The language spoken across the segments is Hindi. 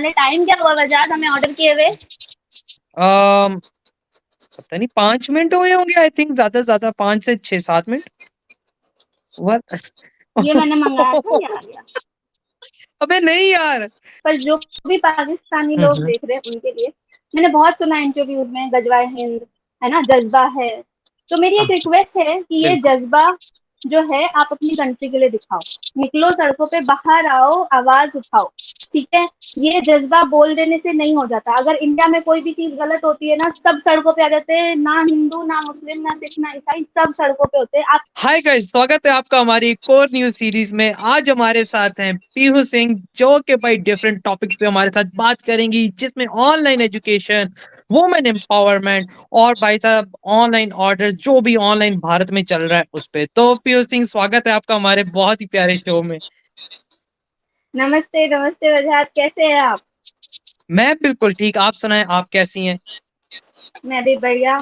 टाइम क्या हुआ वजाद हमें ऑर्डर किए हुए? अम, पता नहीं 5 मिनट हुए होंगे। आई थिंक ज्यादा से ज्यादा 5 से 6-7 मिनट। What? ये मैंने मंगाया था, ये आ गया। अबे नहीं यार। पर जो भी पाकिस्तानी लोग हम्म, देख रहे हैं उनके लिए, मैंने बहुत सुना इंटरव्यूज में गजवा हिंद है ना, जज्बा है। तो मेरी एक हाँ रिक्वेस्ट है कि ये बिल्कुल। जज्बा जो है आप अपनी कंट्री के लिए दिखाओ। निकलो सड़कों पे, बाहर आओ, आवाज उठाओ। ठीक है, ये जज्बा बोल देने से नहीं हो जाता। अगर इंडिया में कोई भी चीज गलत होती है ना, सब सड़कों पे आ जाते हैं, ना हिंदू ना मुस्लिम ना सिख ना ईसाई, सब सड़कों पे होते हैं। आप हाय गाइस, स्वागत है आपका हमारी कोर न्यूज सीरीज में। आज हमारे साथ हैं पीहू सिंह, जो कि भाई डिफरेंट टॉपिक्स पे हमारे साथ बात करेंगी, जिसमें ऑनलाइन एजुकेशन, वुमेन एम्पावरमेंट और भाई साहब ऑनलाइन ऑर्डर, जो भी ऑनलाइन भारत में चल रहा है उस पे। तो पीहू सिंह, स्वागत है आपका हमारे बहुत ही प्यारे शो में। नमस्ते नमस्ते वजहत, कैसे हैं आप? मैं बिल्कुल ठीक। आप सुनाएं, आप कैसी हैं? मैं भी बढ़िया।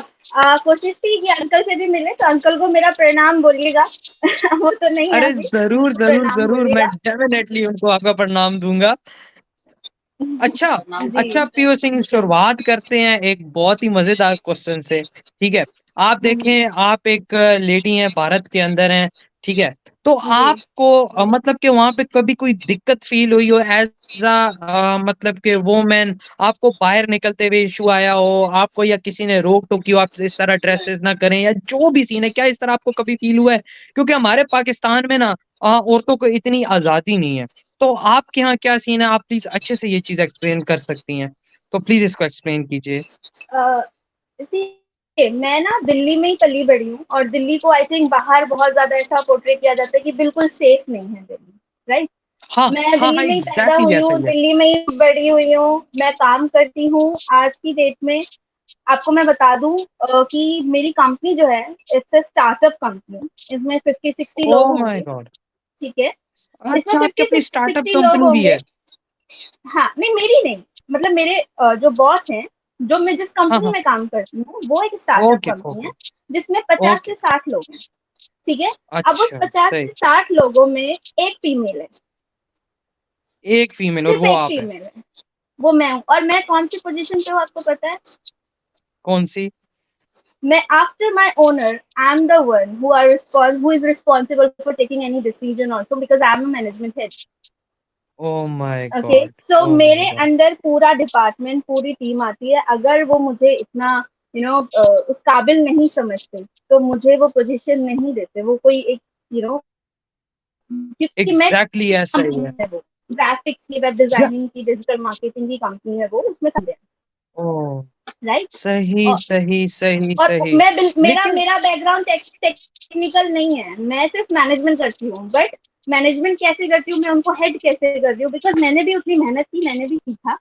कोशिश थी कि अंकल से भी मिले, तो अंकल को मेरा प्रणाम बोलिएगा। वो तो नहीं है अरे अभी, जरूर तो जरूर प्रणाम जरूर, मैं बोलिएगा। डेफिनेटली उनको आपका प्रणाम दूंगा। अच्छा। जी। अच्छा पीओ सिंह, शुरुआत करते हैं एक बहुत ही मजेदार क्वेश्चन से। ठीक है। आप देखें, आप एक लेडी हैं, भारत के अंदर हैं। ठीक है। तो जी। आपको मतलब कि वहां पे कभी कोई दिक्कत फील हुई हो एज अ मतलब कि वोमेन, आपको बाहर निकलते हुए इशू आया हो आपको, या किसी ने रोक टोकी हो आप इस तरह ड्रेसेस ना करें, या जो भी सीन है, क्या इस तरह आपको कभी फील हुआ है? क्योंकि हमारे पाकिस्तान में ना औरतों को इतनी आजादी नहीं है। तो आपके यहाँ क्या सीन है? आप प्लीज अच्छे से ये चीज एक्सप्लेन कर सकती हैं, तो प्लीज इसको एक्सप्लेन कीजिए। अ, इसी मैं ना दिल्ली में ही पली बड़ी हूँ, और दिल्ली को आई थिंक बाहर बहुत ज्यादा ऐसा पोर्ट्रे किया जाता है कि बिल्कुल सेफ नहीं है दिल्ली, राइट? हाँ मैं हाँ दिल्ली हाँ, में ही पैदा एग्जैक्टली हुई ऐसा हूँ, ही है। दिल्ली में ही बड़ी हुई हूँ, मैं काम करती हूँ आज की डेट में। आपको मैं बता दूं कि मेरी कंपनी जो है, इट्स अ स्टार्टअप कंपनी। इसमें 50-60 लोग ओह माय होंगे। गॉड। ठीक है, इसमें अच्छा, आपकी फिफ्टी अपनी स्टार्टअप सिक्सटी लोग कंपनी भी होंगे। है? हाँ, नहीं मेरी नहीं, मतलब मेरे जो बॉस हैं, जो मैं जिस हाँ कंपनी हाँ। में काम करती हूँ, वो एक स्टार्टअप ओके कंपनी है ओके। जिसमें 50 ओके। से 60 लोग हैं। ठीक है, अब उस अच्छा 50 सही। से 60 लोगों में एक फीमेल है, एक फीमेल, और सिर्फ वो एक आप है? फीमेल है, वो मैं हूँ। और मैं कौन सी पोजीशन पे हूँ आपको पता है? कौन सी? मैं, after my owner, I am the one who is responsible for taking any decision also, because I am a management head. Oh my okay, God. So oh my मेरे गॉड। अंडर पूरा डिपार्टमेंट, पूरी टीम आती है। अगर वो मुझे इतना उस काबिल नहीं समझते, तो मुझे वो पोजीशन नहीं देते। वो कोई एक क्योंकि मैं, एग्जैक्टली ऐसा ही कंपनी है। है वो, ग्राफिक्स की, वेब डिजाइनिंग की, डिजिटल मार्केटिंग की कंपनी है वो, उसमें सब है, ओह, राइट? सही और सही सही और सही। मेरा लेकिन मेरा बैकग्राउंड टेक्निकल नहीं है, मैं सिर्फ मैनेजमेंट करती हूँ। बट मैनेजमेंट कैसे करती हूँ, मैं उनको हेड कैसे करती हूँ, बिकॉज मैंने भी उतनी मेहनत की, मैंने भी सीखा,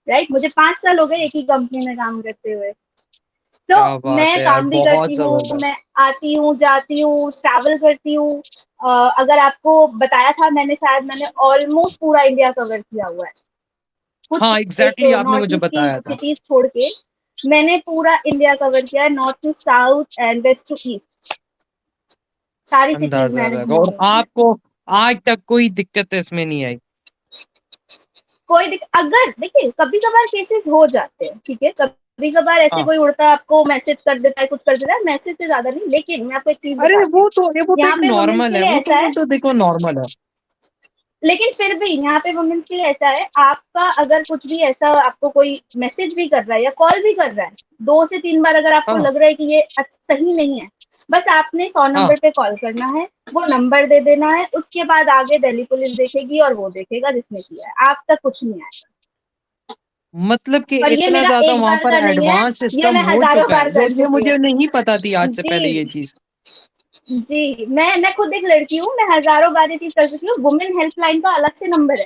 राइट? मुझे 5 साल हो गए एक ही कंपनी में काम करते हुए। तो क्या बात मैं है यार, काम भी बहुत करती हूँ, जबरदस्त। मैं आती हूँ जाती हूँ, ट्रैवल करती हूँ। अगर आपको बताया था मैंने, शायद मैंने ऑलमोस्ट पूरा इंडिया कवर किया हुआ है। कुछ हाँ एक एग्जैक्टली, आपने नॉर्थ मुझे ईस्ट की बताया था। सिटीज छोड़ के, मैंने पूरा इंडिया कवर किया है, north to south and west to east. सारी सिटीज अंदाजा मैंने लगा। घूमी और हुई हैं। आपको आज तक कोई दिक्कत इसमें नहीं आई? अगर देखिए, कभी कभार केसेस हो जाते हैं, ठीक है, कभी कभार ऐसे हाँ। कोई उड़ता आपको मैसेज कर देता है, कुछ कर देता है, मैसेज से ज्यादा नहीं। लेकिन मैं आपको एक चीज अरे बताती वो हूँ, तो वो तो यहाँ एक पे वुमेन्स नॉर्मल के है, लिए वो तो ऐसा वो है। तो देखो नॉर्मल है। लेकिन फिर भी यहाँ पे वुमेन्स के लिए ऐसा है, आपका अगर कुछ भी ऐसा, आपको कोई मैसेज भी कर रहा है या कॉल भी कर रहा है, 2 से 3 बार अगर आपको हाँ लग रहा है कि ये सही नहीं है, बस आपने 100 हाँ। नंबर पे कॉल करना है, वो नंबर दे देना है। उसके बाद आगे दिल्ली पुलिस देखेगी और वो देखेगा जिसने किया है, आप तक कुछ नहीं आएगा। मतलब कि और ये इतना मेरा ज्यादा एक वहां बार पर का नहीं है, एडवांस ये सिस्टम मैं हो हजारों चुका है, बार कर ये चुकी मुझे हूँ। नहीं पता थी आज से पहले ये जी। चीज। जी, मैं खुद एक लड़की हूँ, मैं हजारों बार ये चीज कर चुकी हूँ। वुमेन हेल्पलाइन का अलग से नंबर है,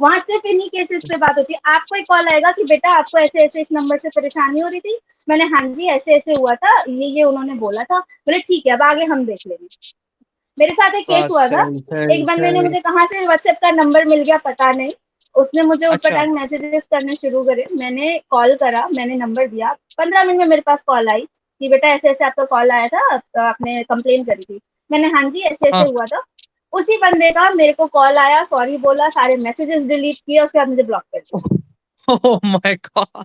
वहां सिर्फ इन्हीं केसेस पे बात होती है। आपको एक कॉल आएगा कि बेटा आपको ऐसे ऐसे इस नंबर से परेशानी हो रही थी, मैंने, हाँ जी ऐसे ऐसे हुआ था, ये उन्होंने बोला था, बोले ठीक है अब आगे हम देख लेंगे। मेरे साथ एक केस बस हुआ था, सही सही एक बंदे ने सही। मुझे कहाँ से व्हाट्सएप का नंबर मिल गया पता नहीं, उसने मुझे अच्छा। उटपटांग मैसेजेस करने शुरू करे। मैंने कॉल करा, मैंने नंबर दिया, 15 मिनट में मेरे पास कॉल आई कि बेटा ऐसे ऐसे आपका कॉल आया था, आपने कंप्लेन करी थी। मैंने हाँ जी ऐसे ऐसे हाँ हुआ था। उसी बंदे का मेरे को कॉल आया, सॉरी बोला, सारे मैसेजेस डिलीट किए, उसके बाद मुझे ब्लॉक कर दिया। Oh my God!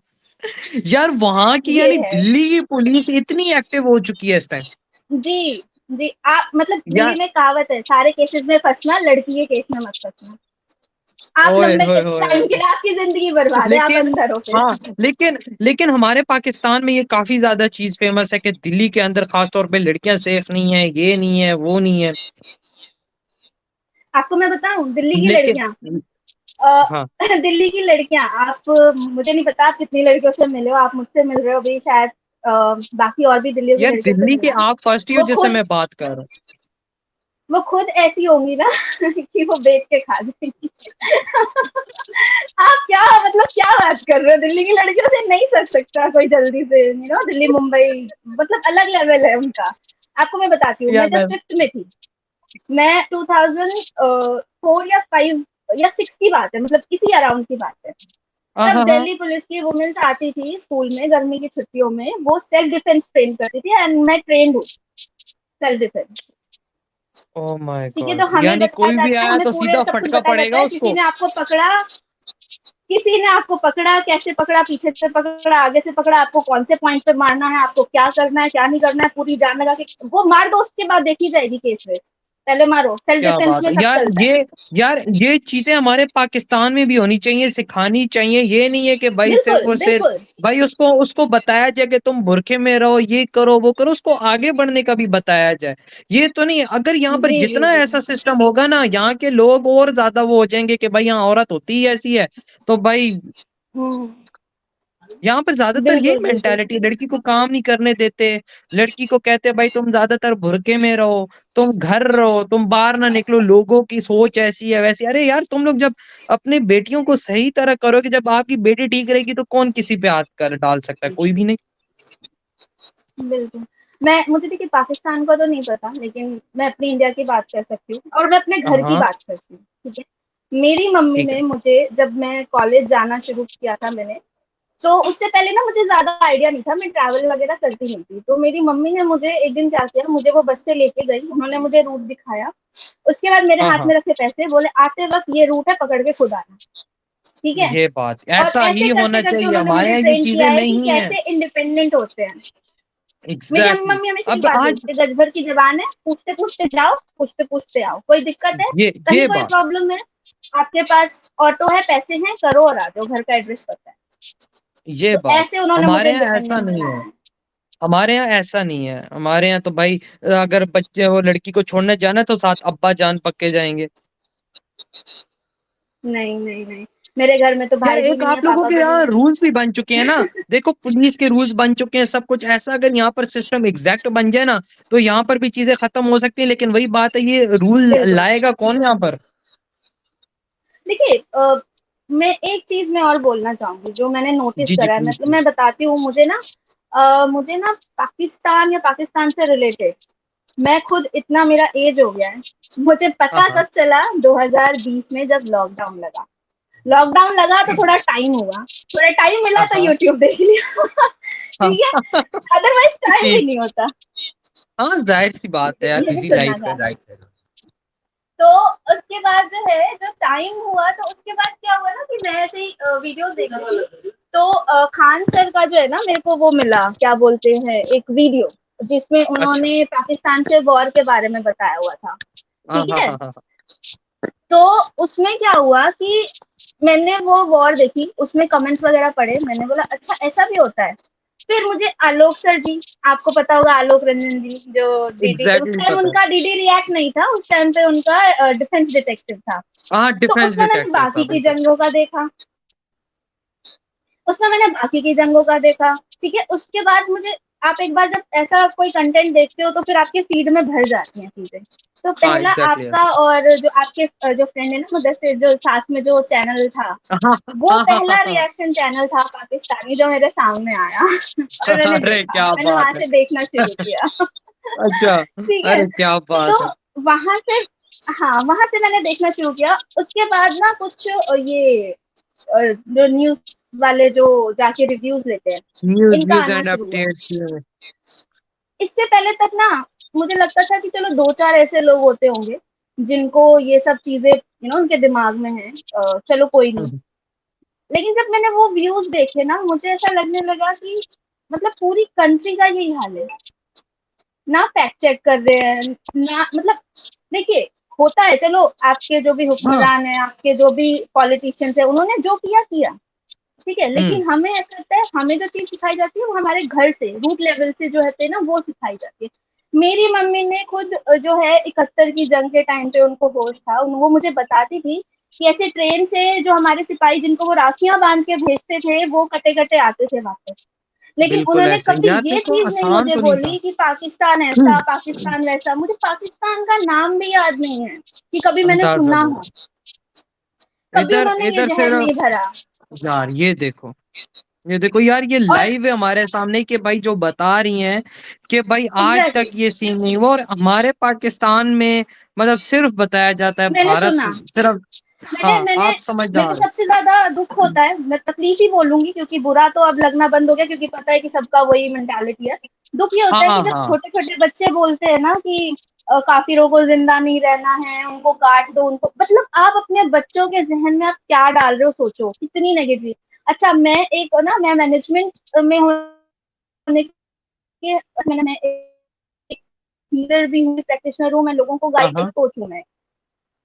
यार वहाँ की ये यानी है दिल्ली की पुलिस इतनी एक्टिव हो चुकी है इस टाइम। जी। जी, आप मतलब दिल्ली यार में कहावत है, सारे केसेस में फंसना, लड़की के केस में मत फंसना। आप ओए लंबे होए टाइम के होए! लिए आपकी जिंदगी बर्बाद है, आप लेकिन अंदर हो हाँ, फिर। लेकिन हमारे पाकिस्तान में ये काफ़ी ज़्यादा चीज़ फ़ेमस है कि दिल्ली के अंदर ख़ास तौर पे लड़कियाँ सेफ नहीं है, ये नहीं है, वो नहीं है। आपको मैं बताऊं, दिल्ली की लेकिन लड़कियां, हाँ, दिल्ली की लड़कियां, आप मुझे नहीं पता आप कितनी लड़कियों से मिले हो, आप मुझसे मिल रहे हो अभी शायद, बाकी और भी दिल्ली की यार लड़कियों से दिल्ली के मिलना। आप फर्स्ट ही हो वो जिससे खुद मैं बात कर रहा हूँ। वो खुद ऐसी होंगी ना कि वो बेच के खा जाएंगी। आप क्या मतलब क्या बात कर रहे हो, दिल्ली की लड़कियों से नहीं सक सकता कोई जल्दी से, दिल्ली मुंबई मतलब अलग लेवल है उनका। आपको मैं बताती हूँ, मैं यार जब मैं 5th में थी, मैं 2004 या 5 या 6 की बात है, मतलब इसी अराउंड की बात है। हाँ, तब हाँ, हाँ। दिल्ली पुलिस की वुमेन्स आती थी स्कूल में गर्मी की छुट्टियों में, वो सेल्फ डिफेंस ट्रेन करती थी, एंड मैं ट्रेंड हूँ सेल्फ डिफेंस। ओह माय ठीक है, तो गॉड! हमें यानी बताया कोई भी जाता है, आया हमें तो पूरे सीधा सब कुछ फटका बताया जाता पड़ेगा है, उसको। किसी ने आपको पकड़ा, कैसे पकड़ा, पीछे से पकड़ा, आगे से पकड़ा, आपको कौन से पॉइंट पे मारना है, आपको क्या करना है, क्या नहीं करना है, पूरी जान लगा के वो मार दो, उसके बाद देखी जाएगी केस वेस। पहले मारो, सेल्फ क्या डिफेंस बात में है सब यार! चलता है। ये चीजें हमारे पाकिस्तान में भी होनी चाहिए, सिखानी चाहिए। ये नहीं है कि भाई सिर्फ बिल्कुल और सिर्फ बिल्कुल। भाई उसको उसको बताया जाए कि तुम बुरखे में रहो, ये करो वो करो, उसको आगे बढ़ने का भी बताया जाए। ये तो नहीं, अगर यहाँ पर जी जी जितना जी। ऐसा सिस्टम होगा ना, यहाँ के लोग और ज्यादा वो हो जाएंगे कि भाई यहाँ औरत होती ही ऐसी है। तो भाई हम्म। यहाँ पर ज्यादातर यही बिल्कुल बिल्कुल। मेंटालिटी, लड़की को काम नहीं करने देते। लड़की को कहते भाई तुम ज्यादातर बुरके में रहो, तुम घर रहो, तुम बाहर ना निकलो, लोगों की सोच ऐसी है वैसी। अरे यार तुम लोग जब अपने बेटियों को सही तरह करोगे, जब आपकी बेटी ठीक रहेगी तो कौन किसी पे हाथ कर डाल सकता है? कोई भी नहीं। बिल्कुल। मैं मुझे देखिए पाकिस्तान का तो नहीं पता, लेकिन मैं अपनी इंडिया की बात कर सकती हूँ और मैं अपने घर की हाँ, बात करती हूँ। ठीक है, मेरी मम्मी ठीक है। ने मुझे, जब मैं कॉलेज जाना शुरू किया था मैंने, तो उससे पहले ना मुझे ज्यादा आइडिया नहीं था, मैं ट्रैवल वगैरह करती नहीं थी, तो मेरी मम्मी ने मुझे एक दिन क्या किया, मुझे वो बस से लेके गई, उन्होंने मुझे रूट दिखाया, उसके बाद मेरे हाँ, हाथ हाँ, में रखे पैसे, बोले आते वक्त ये रूट है, पकड़ के खुद आना। ठीक है, ये बात और ऐसा ही ऐसे करते होना करते चाहिए। उन्होंने हमारे मुझे यहाँ ऐसी ट्रेन चीजें किया है कि नहीं है। कैसे इंडिपेंडेंट होते हैं। मेरी एग्जैक्टली मम्मी हमेशा एक अब बात आज बोलती है, गज भर की जबान है, पूछते पूछते जाओ, पूछते पूछते आओ, कोई दिक्कत है, कहीं ये कोई बात प्रॉब्लम है, आपके पास ऑटो है, पैसे हैं, करो और आ जाओ, घर का एड्रेस पता है। ये तो बात ऐसे उन्होंने मुझे हमारे यहाँ ऐसा इंडिपेंडेंट नहीं बनाया है। है। हमारे यहाँ ऐसा नहीं है। हमारे यहाँ तो भाई अगर बच्चे वो लड़की को छोड़ने जाना है तो साथ अब्बा जान पक्के जाएंगे। नहीं नहीं नहीं, मेरे घर में तो यार भाई भी एक नहीं है, आप लोगों पापा के भी यहाँ नहीं रूल्स भी बन चुके हैं ना। देखो पुलिस के रूल्स बन चुके हैं, सब कुछ ऐसा अगर यहाँ पर सिस्टम एग्जैक्ट बन जाए ना, तो यहाँ पर भी चीजें खत्म हो सकती है। लेकिन वही बात है, ये रूल है। बिल्कुल। लाएगा कौन यहाँ पर? देखिए, मैं एक चीज में और बोलना चाहूंगी जो मैंने नोटिस जी, जी, करा है, प्लीज, मतलब मैं प्लीज। बताती हूँ, मुझे ना पाकिस्तान या पाकिस्तान से रिलेटेड, मैं खुद इतना मेरा एज हो गया है, मुझे हाँ, पता हाँ, तब चला 2020 में जब लॉकडाउन लगा। लॉकडाउन लगा तो थोड़ा टाइम हुआ, थोड़ा टाइम मिला हाँ, तो हाँ, यूट्यूब देख लिया। हाँ। ठीक है, अदरवाइज टाइम भी ठीक। नहीं होता। हाँ जाहिर सी बात है यार, ये भी बिजी सुनना लाइफ है। चाहता हूँ। तो उसके बाद जो है, जो टाइम हुआ, तो उसके बाद क्या हुआ ना कि मैं ऐसे ही वीडियोस देख रही थी, तो खान सर का जो है ना, मेरे को वो मिला, क्या बोलते हैं, एक वीडियो जिसमें अच्छा। उन्होंने पाकिस्तान से वॉर के बारे में बताया हुआ था। हाँ, ठीक हाँ, है, हाँ, हाँ, तो उसमें क्या हुआ कि मैंने वो वॉर देखी, उसमें कमेंट्स वगैरह पढ़े, मैंने बोला अच्छा ऐसा भी होता है। फिर मुझे आलोक सर जी, आपको पता होगा आलोक रंजन जी, जो डीडी, उस एग्जैक्टली टाइम पता है। उनका डीडी रिएक्ट नहीं था, उस टाइम पे उनका डिफेंस डिटेक्टिव था। हाँ तो डिफेंस उसमें मैंने डिटेक्टिव था बाकी की बिल्कुल। जंगों का देखा, उसमें मैंने बाकी की जंगों का देखा। ठीक है, उसके बाद मुझे, आप एक बार जब ऐसा कोई कंटेंट देखते हो तो फिर आपके फीड में भर जाती हैं चीजें। तो हाँ पहला एग्जैक्टली आपका, और जो आपके जो फ्रेंड है ना मुदस्सिर, जो साथ में जो चैनल था, हाँ, वो हाँ, हाँ, हाँ, पहला हाँ। रिएक्शन चैनल था पाकिस्तानी जो मेरे सामने आया। और मैंने अरे देखा, क्या मैंने वहां बात है! से देखना शुरू किया। अच्छा। ठीक है, अरे क्या तो बात है! वहां से, हाँ वहां से मैंने देखना शुरू किया। उसके बाद ना कुछ ये जो न्यूज वाले जो जाके रिव्यूज लेते हैं, इनका न्यूज आना एंड शुरू हुआ। अपडेट्स। इससे पहले तक ना मुझे लगता था कि चलो दो चार ऐसे लोग होते होंगे, जिनको ये सब चीजें उनके दिमाग में है, चलो कोई नहीं। लेकिन जब मैंने वो व्यूज देखे ना, मुझे ऐसा लगने लगा कि मतलब पूरी कंट्री का यही हाल है। ना फैक्ट चेक कर रहे हैं, ना मतलब देखिए, होता है, चलो आपके जो भी हाँ। हुक्मरान है, आपके जो भी पॉलिटिशियंस है, उन्होंने जो किया किया, ठीक है, लेकिन हमें ऐसा लगता है हमें जो चीज सिखाई जाती है वो हमारे घर से, रूट लेवल से जो होते हैं ना, वो सिखाई जाती है। मेरी मम्मी ने खुद जो है 71 की जंग के टाइम पे उनको होश था, वो मुझे बताती थी कि ऐसे ट्रेन से जो हमारे सिपाही जिनको वो राखियां बांध के भेजते थे, वो कटे कटे आते थे वापस। लेकिन बिल्कुल उन्होंने ऐसे ही कभी यार, ये देखो चीज नहीं आसान मुझे तो नहीं था। बोली कि पाकिस्तान ऐसा, पाकिस्तान वैसा। मुझे पाकिस्तान का नाम भी याद नहीं है कि कभी मैंने अंदाजा सुना लो। हो, कभी इधर उन्होंने ये इधर जहर सिर्फ नहीं भरा। यार ये देखो यार, ये और लाइव है हमारे सामने कि भाई जो बता रही हैं कि भाई आज तक एग्जैक्टली, ये सीन नहीं हुआ, और हमारे पाकिस्तान में मतलब सिर्फ बताया जाता है मैंने भारत सुना, सिर्फ। मैंने हाँ, मैंने आप मेरे को समझदार हो। सबसे ज्यादा दुख होता है, मैं तकलीफ ही बोलूंगी क्योंकि बुरा तो अब लगना बंद हो गया, क्योंकि पता है कि सबका वही मेंटालिटी है। दुख ये होता है कि हाँ जब हाँ। छोटे छोटे बच्चे बोलते हैं ना कि काफिरों को जिंदा नहीं रहना है, उनको काट दो, उनको, मतलब आप अपने बच्चों के जहन में आप क्या डाल रहे हो, सोचो कितनी नेगेटिव। अच्छा, मैं एक ना, मैं मैनेजमेंट में होने के, मैं एक लीडर भी हूँ, प्रैक्टिशनर हूँ, मैं लोगों को हाँ गाइड हाँ कोच हूँ मैं,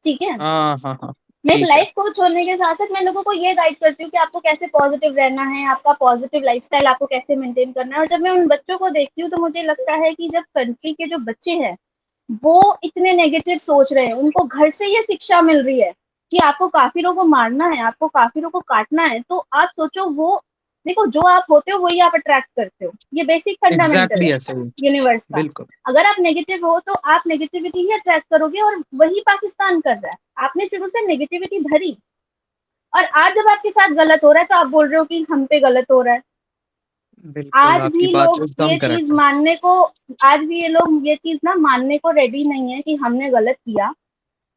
ठीक है। हाँ हाँ हाँ। मैं एक ठीक है। लाइफ कोच होने के साथ साथ मैं लोगों को ये गाइड करती हूँ कि आपको कैसे पॉजिटिव रहना है, आपका पॉजिटिव लाइफस्टाइल आपको कैसे मेंटेन करना है। और जब मैं उन बच्चों को देखती हूँ तो मुझे लगता है कि जब कंट्री के जो बच्चे हैं वो इतने नेगेटिव सोच रहे हैं, उनको घर से ये शिक्षा मिल रही है कि आपको काफिरों को मारना है, आपको काफिरों को काटना है, तो आप सोचो, वो देखो, जो आप होते हो वही आप अट्रैक्ट करते हो, ये बेसिक फंडामेंटल एग्जैक्टली है ऐसे ही। यूनिवर्स का। बिल्कुल। अगर आप नेगेटिव हो तो आप नेगेटिविटी ही अट्रैक्ट करोगे, और वही पाकिस्तान कर रहा है। आपने शुरू से नेगेटिविटी भरी, और आज जब आपके साथ गलत हो रहा है तो आप बोल रहे हो कि हम पे गलत हो रहा है। बिल्कुल आज आपकी भी बात लोग एकदम ये चीज करेक्ट है। मानने को, आज भी ये लोग ये चीज ना मानने को रेडी नहीं है कि हमने गलत किया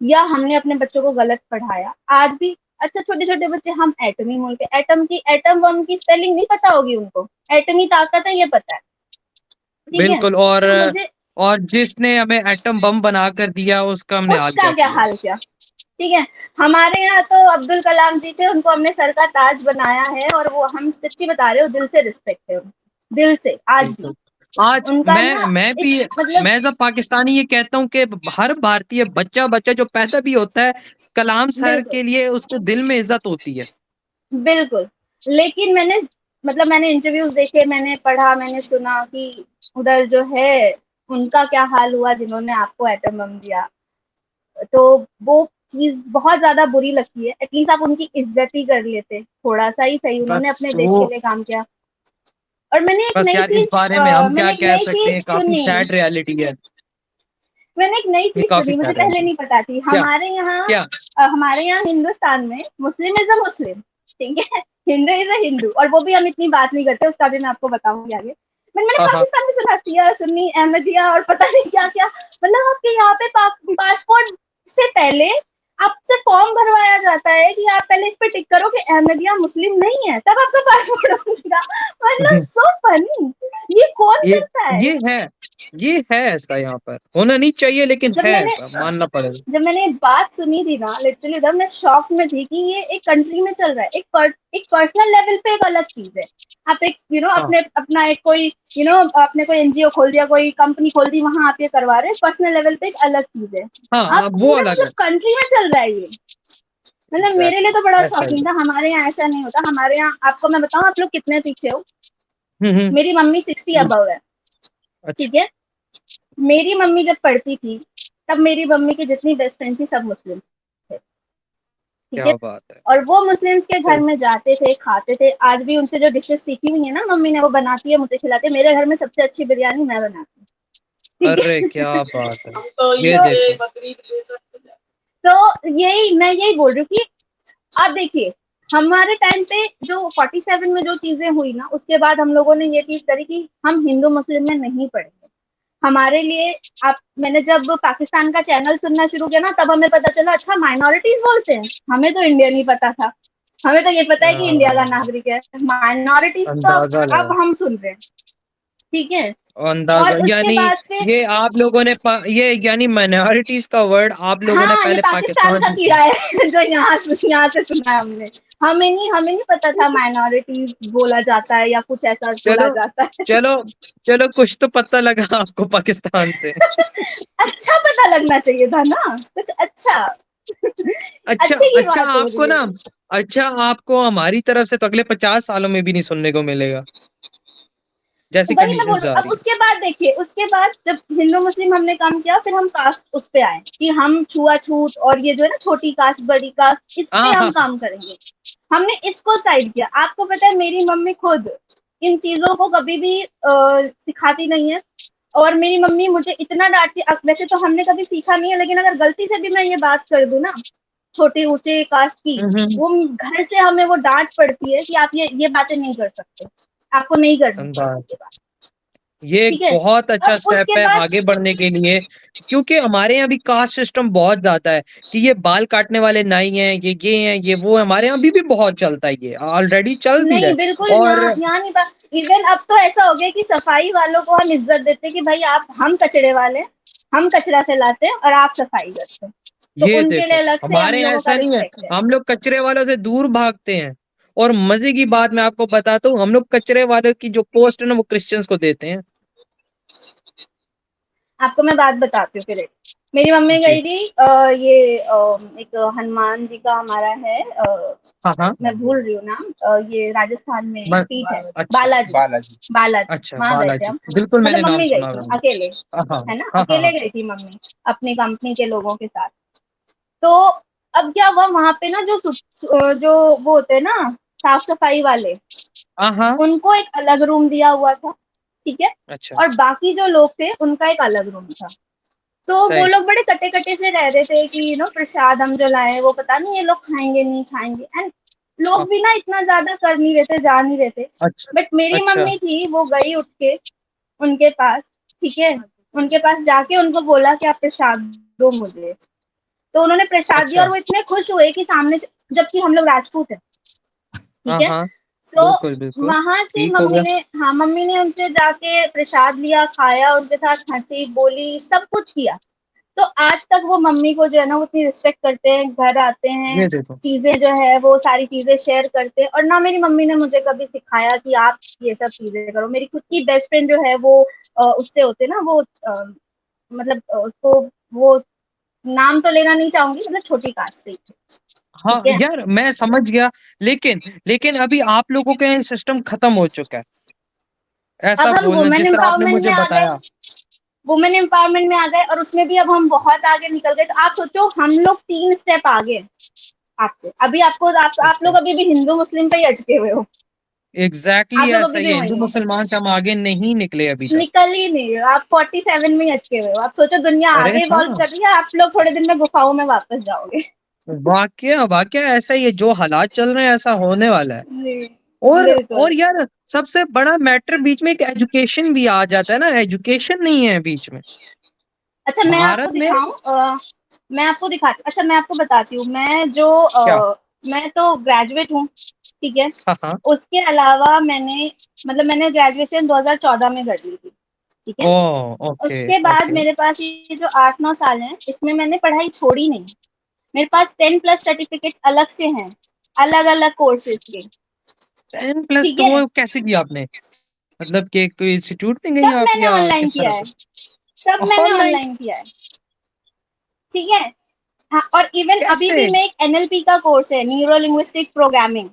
या हमने अपने बच्चों को गलत पढ़ाया, आज भी। अच्छा, छोटे छोटे बच्चे, हम एटमी मुल्क है, एटम की, एटम बम की स्पेलिंग नहीं पता होगी उनको, एटमी ताकत है ये पता है, ठीक है। बिल्कुल। तो मुझे और जिसने हमें एटम बम बना कर दिया उसका हमने हाल उसका क्या क्या किया। हाल किया, ठीक है। हमारे यहाँ तो अब्दुल कलाम जी थे, उनको हमने सर का ताज बनाया है, और वो, हम सच्ची बता रहे हो, दिल से रिस्पेक्ट है दिल से आज भी। बिल्कुल। आज उनका ना मैं भी, एक मतलब, मैं एज अ पाकिस्तानी ये कहता हूँ कि हर भारतीय बच्चा बच्चा जो पैदा भी होता है, कलाम सर बिल्कुल के लिए उसके दिल में इज्जत होती है। बिल्कुल। लेकिन मैंने, मतलब मैंने इंटरव्यूज देखे, मैंने पढ़ा, मैंने सुना कि उधर जो है उनका क्या हाल हुआ जिन्होंने आपको एटम बम दिया, तो वो चीज बहुत ज्यादा बुरी लगती है। एटलीस्ट आप उनकी इज्जत ही कर लेते, थोड़ा सा ही सही, उन्होंने बस अपने देश वो, के लिए काम किया। और मैंने एक बस नई यार इस चीज बारे में हम क्या मैंने एक कह नई सकते चीज हैं, काफी सुनी, सैड रियलिटी है। मैंने एक नई ये चीज काफी सुनी, मुझे सैड पहले रियलिटी। नहीं पता थी। क्या? क्या? हमारे यहाँ हिंदुस्तान में मुस्लिम इज अ मुस्लिम, ठीक है, हिंदू इज अ हिंदू, और वो भी हम इतनी बात नहीं करते, उसका भी मैं आपको बताऊंगी आगे। मैंने हाँ हाँ। पाकिस्तान में सुना, शिया सुन्नी अहमदिया और पता नहीं क्या क्या, मतलब आपके यहाँ पे पासपोर्ट से पहले आपसे फॉर्म भरवाया जाता है कि आप पहले इस पे टिक करो कि अहमदिया मुस्लिम नहीं है, तब आपका पासपोर्ट बनेगा। मतलब सो फनी, ये कौन ये करता है। ये है ये है ऐसा, यहाँ पर होना नहीं चाहिए लेकिन जब है मैंने ऐसा, मानना पड़ेगा। जब मैंने एक बात सुनी थी ना, लिटरली उधर मैं शॉक में थी कि ये एक कंट्री में चल रहा है, एक पर्सनल लेवल पे एक अलग चीज है। आप एक हाँ अपने अपना एक कोई आपने कोई एनजीओ खोल दिया, कोई कंपनी खोल दी, वहां आप ये करवा रहे हैं, पर्सनल लेवल पे एक अलग चीज है। हाँ, आप अब वो पूरे अलग है। मतलब कंट्री में चल रहा है ये, मतलब मेरे लिए एग्जैक्टली तो बड़ा ऐसा ही शॉकिंग है। था। हमारे यहाँ ऐसा नहीं होता, हमारे यहाँ, आपको मैं बताऊं आप लोग कितने पीछे हो। हम्म। मेरी मम्मी 60 अबव है, अच्छा। ठीक है। मेरी मम्मी जब पढ़ती थी तब मेरी मम्मी की जितनी बेस्ट फ्रेंड थी सब मुस्लिम थे, ठीक है। क्या बात है। और वो मुस्लिम्स के घर सही। में जाते थे, खाते थे, आज भी उनसे जो डिशेस सीखी हुई है ना मम्मी ने, वो बनाती है, मुझे खिलाते हैं। मेरे घर में सबसे अच्छी बिरयानी मैं बनाती हूँ, ठीक अरे है। क्या बात है। तो ये देखो। यही मैं यही बोल रही हूँ कि आप देखिए, हमारे टाइम पे जो 47 में जो चीजें हुई ना, उसके बाद हम लोगों ने ये चीज करी कि हम हिंदू मुस्लिम में नहीं पढ़ेंगे। हमारे लिए, आप, मैंने जब पाकिस्तान का चैनल सुनना शुरू किया ना, तब हमें पता चला अच्छा माइनॉरिटीज बोलते हैं, हमें तो इंडिया नहीं पता था। हमें तो ये पता है कि इंडिया का नागरिक है, माइनॉरिटीज तो अंदाजा अब लगा। हम सुन रहे हैं। ठीक है। अंदाजा, और उसके यानी बाद फिर, ये आप लोगों ने ये यानी माइनॉरिटीज का वर्ड आप लोगों ने हाँ ये पहले पाकिस्तान पाकिस्तान का से कीड़ा सीखा। है जो यहाँ से सुना है हमने। हमें नहीं पता था माइनॉरिटीज बोला जाता है या कुछ ऐसा बोला चलो जाता है। चलो चलो, कुछ तो पता लगा आपको पाकिस्तान से। अच्छा पता लगना चाहिए था ना कुछ अच्छा। अच्छा अच्छी की अच्छा, बात हो आपको रही ना, है। अच्छा आपको हमारी तरफ से तो अगले 50 सालों में भी नहीं सुनने को मिलेगा, जैसी वही मैं बोल कंडीशंस रही आ हूँ। अब रही। उसके बाद देखिए, उसके बाद जब हिंदू मुस्लिम हमने काम किया, फिर हम कास्ट उस पे आए कि हम छुआछूत और ये जो है ना छोटी कास्ट बड़ी कास्ट, इस पे हाँ हम हाँ काम करेंगे। हमने इसको साइड किया। आपको पता है मेरी मम्मी खुद इन चीजों को कभी भी सिखाती नहीं है। और मेरी मम्मी मुझे इतना डांटती, वैसे तो हमने कभी सीखा नहीं है, लेकिन अगर गलती से भी मैं ये बात कर दूं ना छोटे ऊंचे कास्ट की, हम्म, वो घर से हमें वो डांट पड़ती है कि आप ये बातें नहीं कर सकते, आपको नहीं करनी चाहिए अंदाज, ये बात। ये एक ठीक है। बहुत अच्छा अब स्टेप उसके है बाद, आगे बढ़ने के लिए, क्योंकि हमारे यहाँ भी कास्ट सिस्टम बहुत ज्यादा है कि ये बाल काटने वाले नाई हैं, ये हैं, ये वो है, हमारे यहाँ भी बहुत चलता है, ये ऑलरेडी चल भी रहा नहीं है। बिल्कुल और यहाँ नहीं बात। इवन अब तो ऐसा हो गया कि सफाई वालों को हम इज्जत देते हैं कि भाई आप, हम कचड़े वाले, हम कचरा फैलाते हैं और आप सफाई करते हैं, तो ये उनके लिए देखो, अलग से हम हमारे यहाँ लोगों का ऐसा नहीं है, रिस्पेक्ट है। हम लोग कचरे वालों से दूर भागते हैं। और मजे की बात मैं आपको बताता हूँ, हम लोग कचरे वालों की जो पोस्ट है ना वो क्रिश्चियंस को देते हैं। आपको मैं बात बताती हूँ फिर। मेरी मम्मी जी। गई थी एक हनुमान जी का हमारा है, हाँ हाँ। मैं भूल रही हूँ नाम, ये राजस्थान में एक ब- पीठ है, अच्छा। बालाजी। बालाजी अच्छा, वहां गए थे बालाजी हम। बिल्कुल मैंने मतलब नाम मम्मी गई सुना थी हुआ अकेले, है। हाँ है ना, हाँ हाँ अकेले हाँ। गई थी मम्मी अपनी कंपनी के लोगों के साथ। तो अब क्या हुआ वहां पे ना, जो वो होते हैं ना साफ सफाई वाले, हाँ हाँ। उनको एक अलग रूम दिया हुआ था। ठीक है। अच्छा। और बाकी जो लोग थे उनका एक अलग रूम था। तो वो सही। लोग बड़े कटे कटे से रह रहे थे कि प्रसाद हम जो लाए वो पता नहीं ये लोग खाएंगे नहीं खाएंगे, एंड हाँ, लोग भी ना इतना ज्यादा कर नहीं रहे थे, जा नहीं रहे थे। अच्छा बट मेरी अच्छा मम्मी थी, वो गई उठ के उनके पास। ठीक है। उनके पास जाके उनको बोला कि आप प्रसाद दो मुझे। तो उन्होंने प्रसाद दिया अच्छा। और वो इतने खुश हुए कि सामने, जबकि हम लोग राजपूत हैं। ठीक हाँ है। हाँ। सो बिल्कुल बिल्कुल। वहां से ठीक हो मम्मी गया। ने, हाँ मम्मी ने उनसे जाके प्रसाद लिया, खाया, उनके साथ हंसी बोली, सब कुछ किया। तो आज तक वो मम्मी को जो है ना वो इतनी रिस्पेक्ट करते हैं, घर आते हैं, ये देखो। चीजें जो है वो सारी चीजें शेयर करते हैं। और ना मेरी मम्मी ने मुझे कभी सिखाया कि आप ये सब चीजें करो। मेरी खुद की बेस्ट फ्रेंड जो है वो उससे होते ना वो मतलब उसको वो नाम तो लेना नहीं चाहूंगी, मतलब छोटी कास्ट से ही थे। हाँ ठीक है। यार, मैं समझ गया, लेकिन लेकिन अभी आप लोगों का ये सिस्टम खत्म हो चुका है, ऐसा अब हम बोलना वुमेन जिस तरह आपने एम्पावरमेंट मुझे में आ गए, बताया। वुमेन एम्पावरमेंट में आ गए, और उसमें भी अब हम बहुत आगे निकल गए। तो आप सोचो हम लोग 3 स्टेप आगे हैं आपसे। अभी आप लोग अभी भी हिंदू मुस्लिम पे ही अटके हुए हो। एग्जैक्टली आप लोग ऐसा अभी ही भी है, वही हिंदू हो, मुसलमान से हम आगे नहीं निकले अभी तक। निकल ही नहीं रहे हो। आप 47 में ही अटके हुए हो। आप सोचो दुनिया अरे आगे इवॉल्व हाँ, कर रही है, आप लोग थोड़े दिन में गुफाओं में वापस जाओगे। वाकया वाकया ऐसा ही है, जो हालात चल रहे हैं ऐसा होने वाला है। जी और बिल्कुल। और यार, सबसे बड़ा मैटर बीच में एक एजुकेशन भी आ जाता है ना, एजुकेशन नहीं है बीच में अच्छा मैं आपको भारत में। दिखाऊं, मैं आपको दिखाती, अच्छा मैं आपको बताती हूँ, क्या? मैं तो ग्रेजुएट हूँ। ठीक है। हाँ हाँ। उसके अलावा मैंने, मतलब मैंने ग्रेजुएशन 2014 में कर ली थी। ठीक ओ, है। ओके उसके बाद ओके। मेरे पास ये जो 8-9 साल हैं, इसमें मैंने पढ़ाई छोड़ी नहीं। मेरे पास 10+ सर्टिफिकेट्स अलग से हैं, अलग अलग कोर्सेज के। 10+ ठीक तो है। वो कैसे किया आपने? मतलब कि कोई इंस्टीट्यूट में गई सब आप मैंने या ऑनलाइन किस किया तरह है, से? सब मैंने ऑनलाइन? ऑनलाइन किया है। ठीक है। हाँ, और इवन अभी कैसे? भी मैं एक एनएलपी का कोर्स है, न्यूरो लिंग्विस्टिक प्रोग्रामिंग।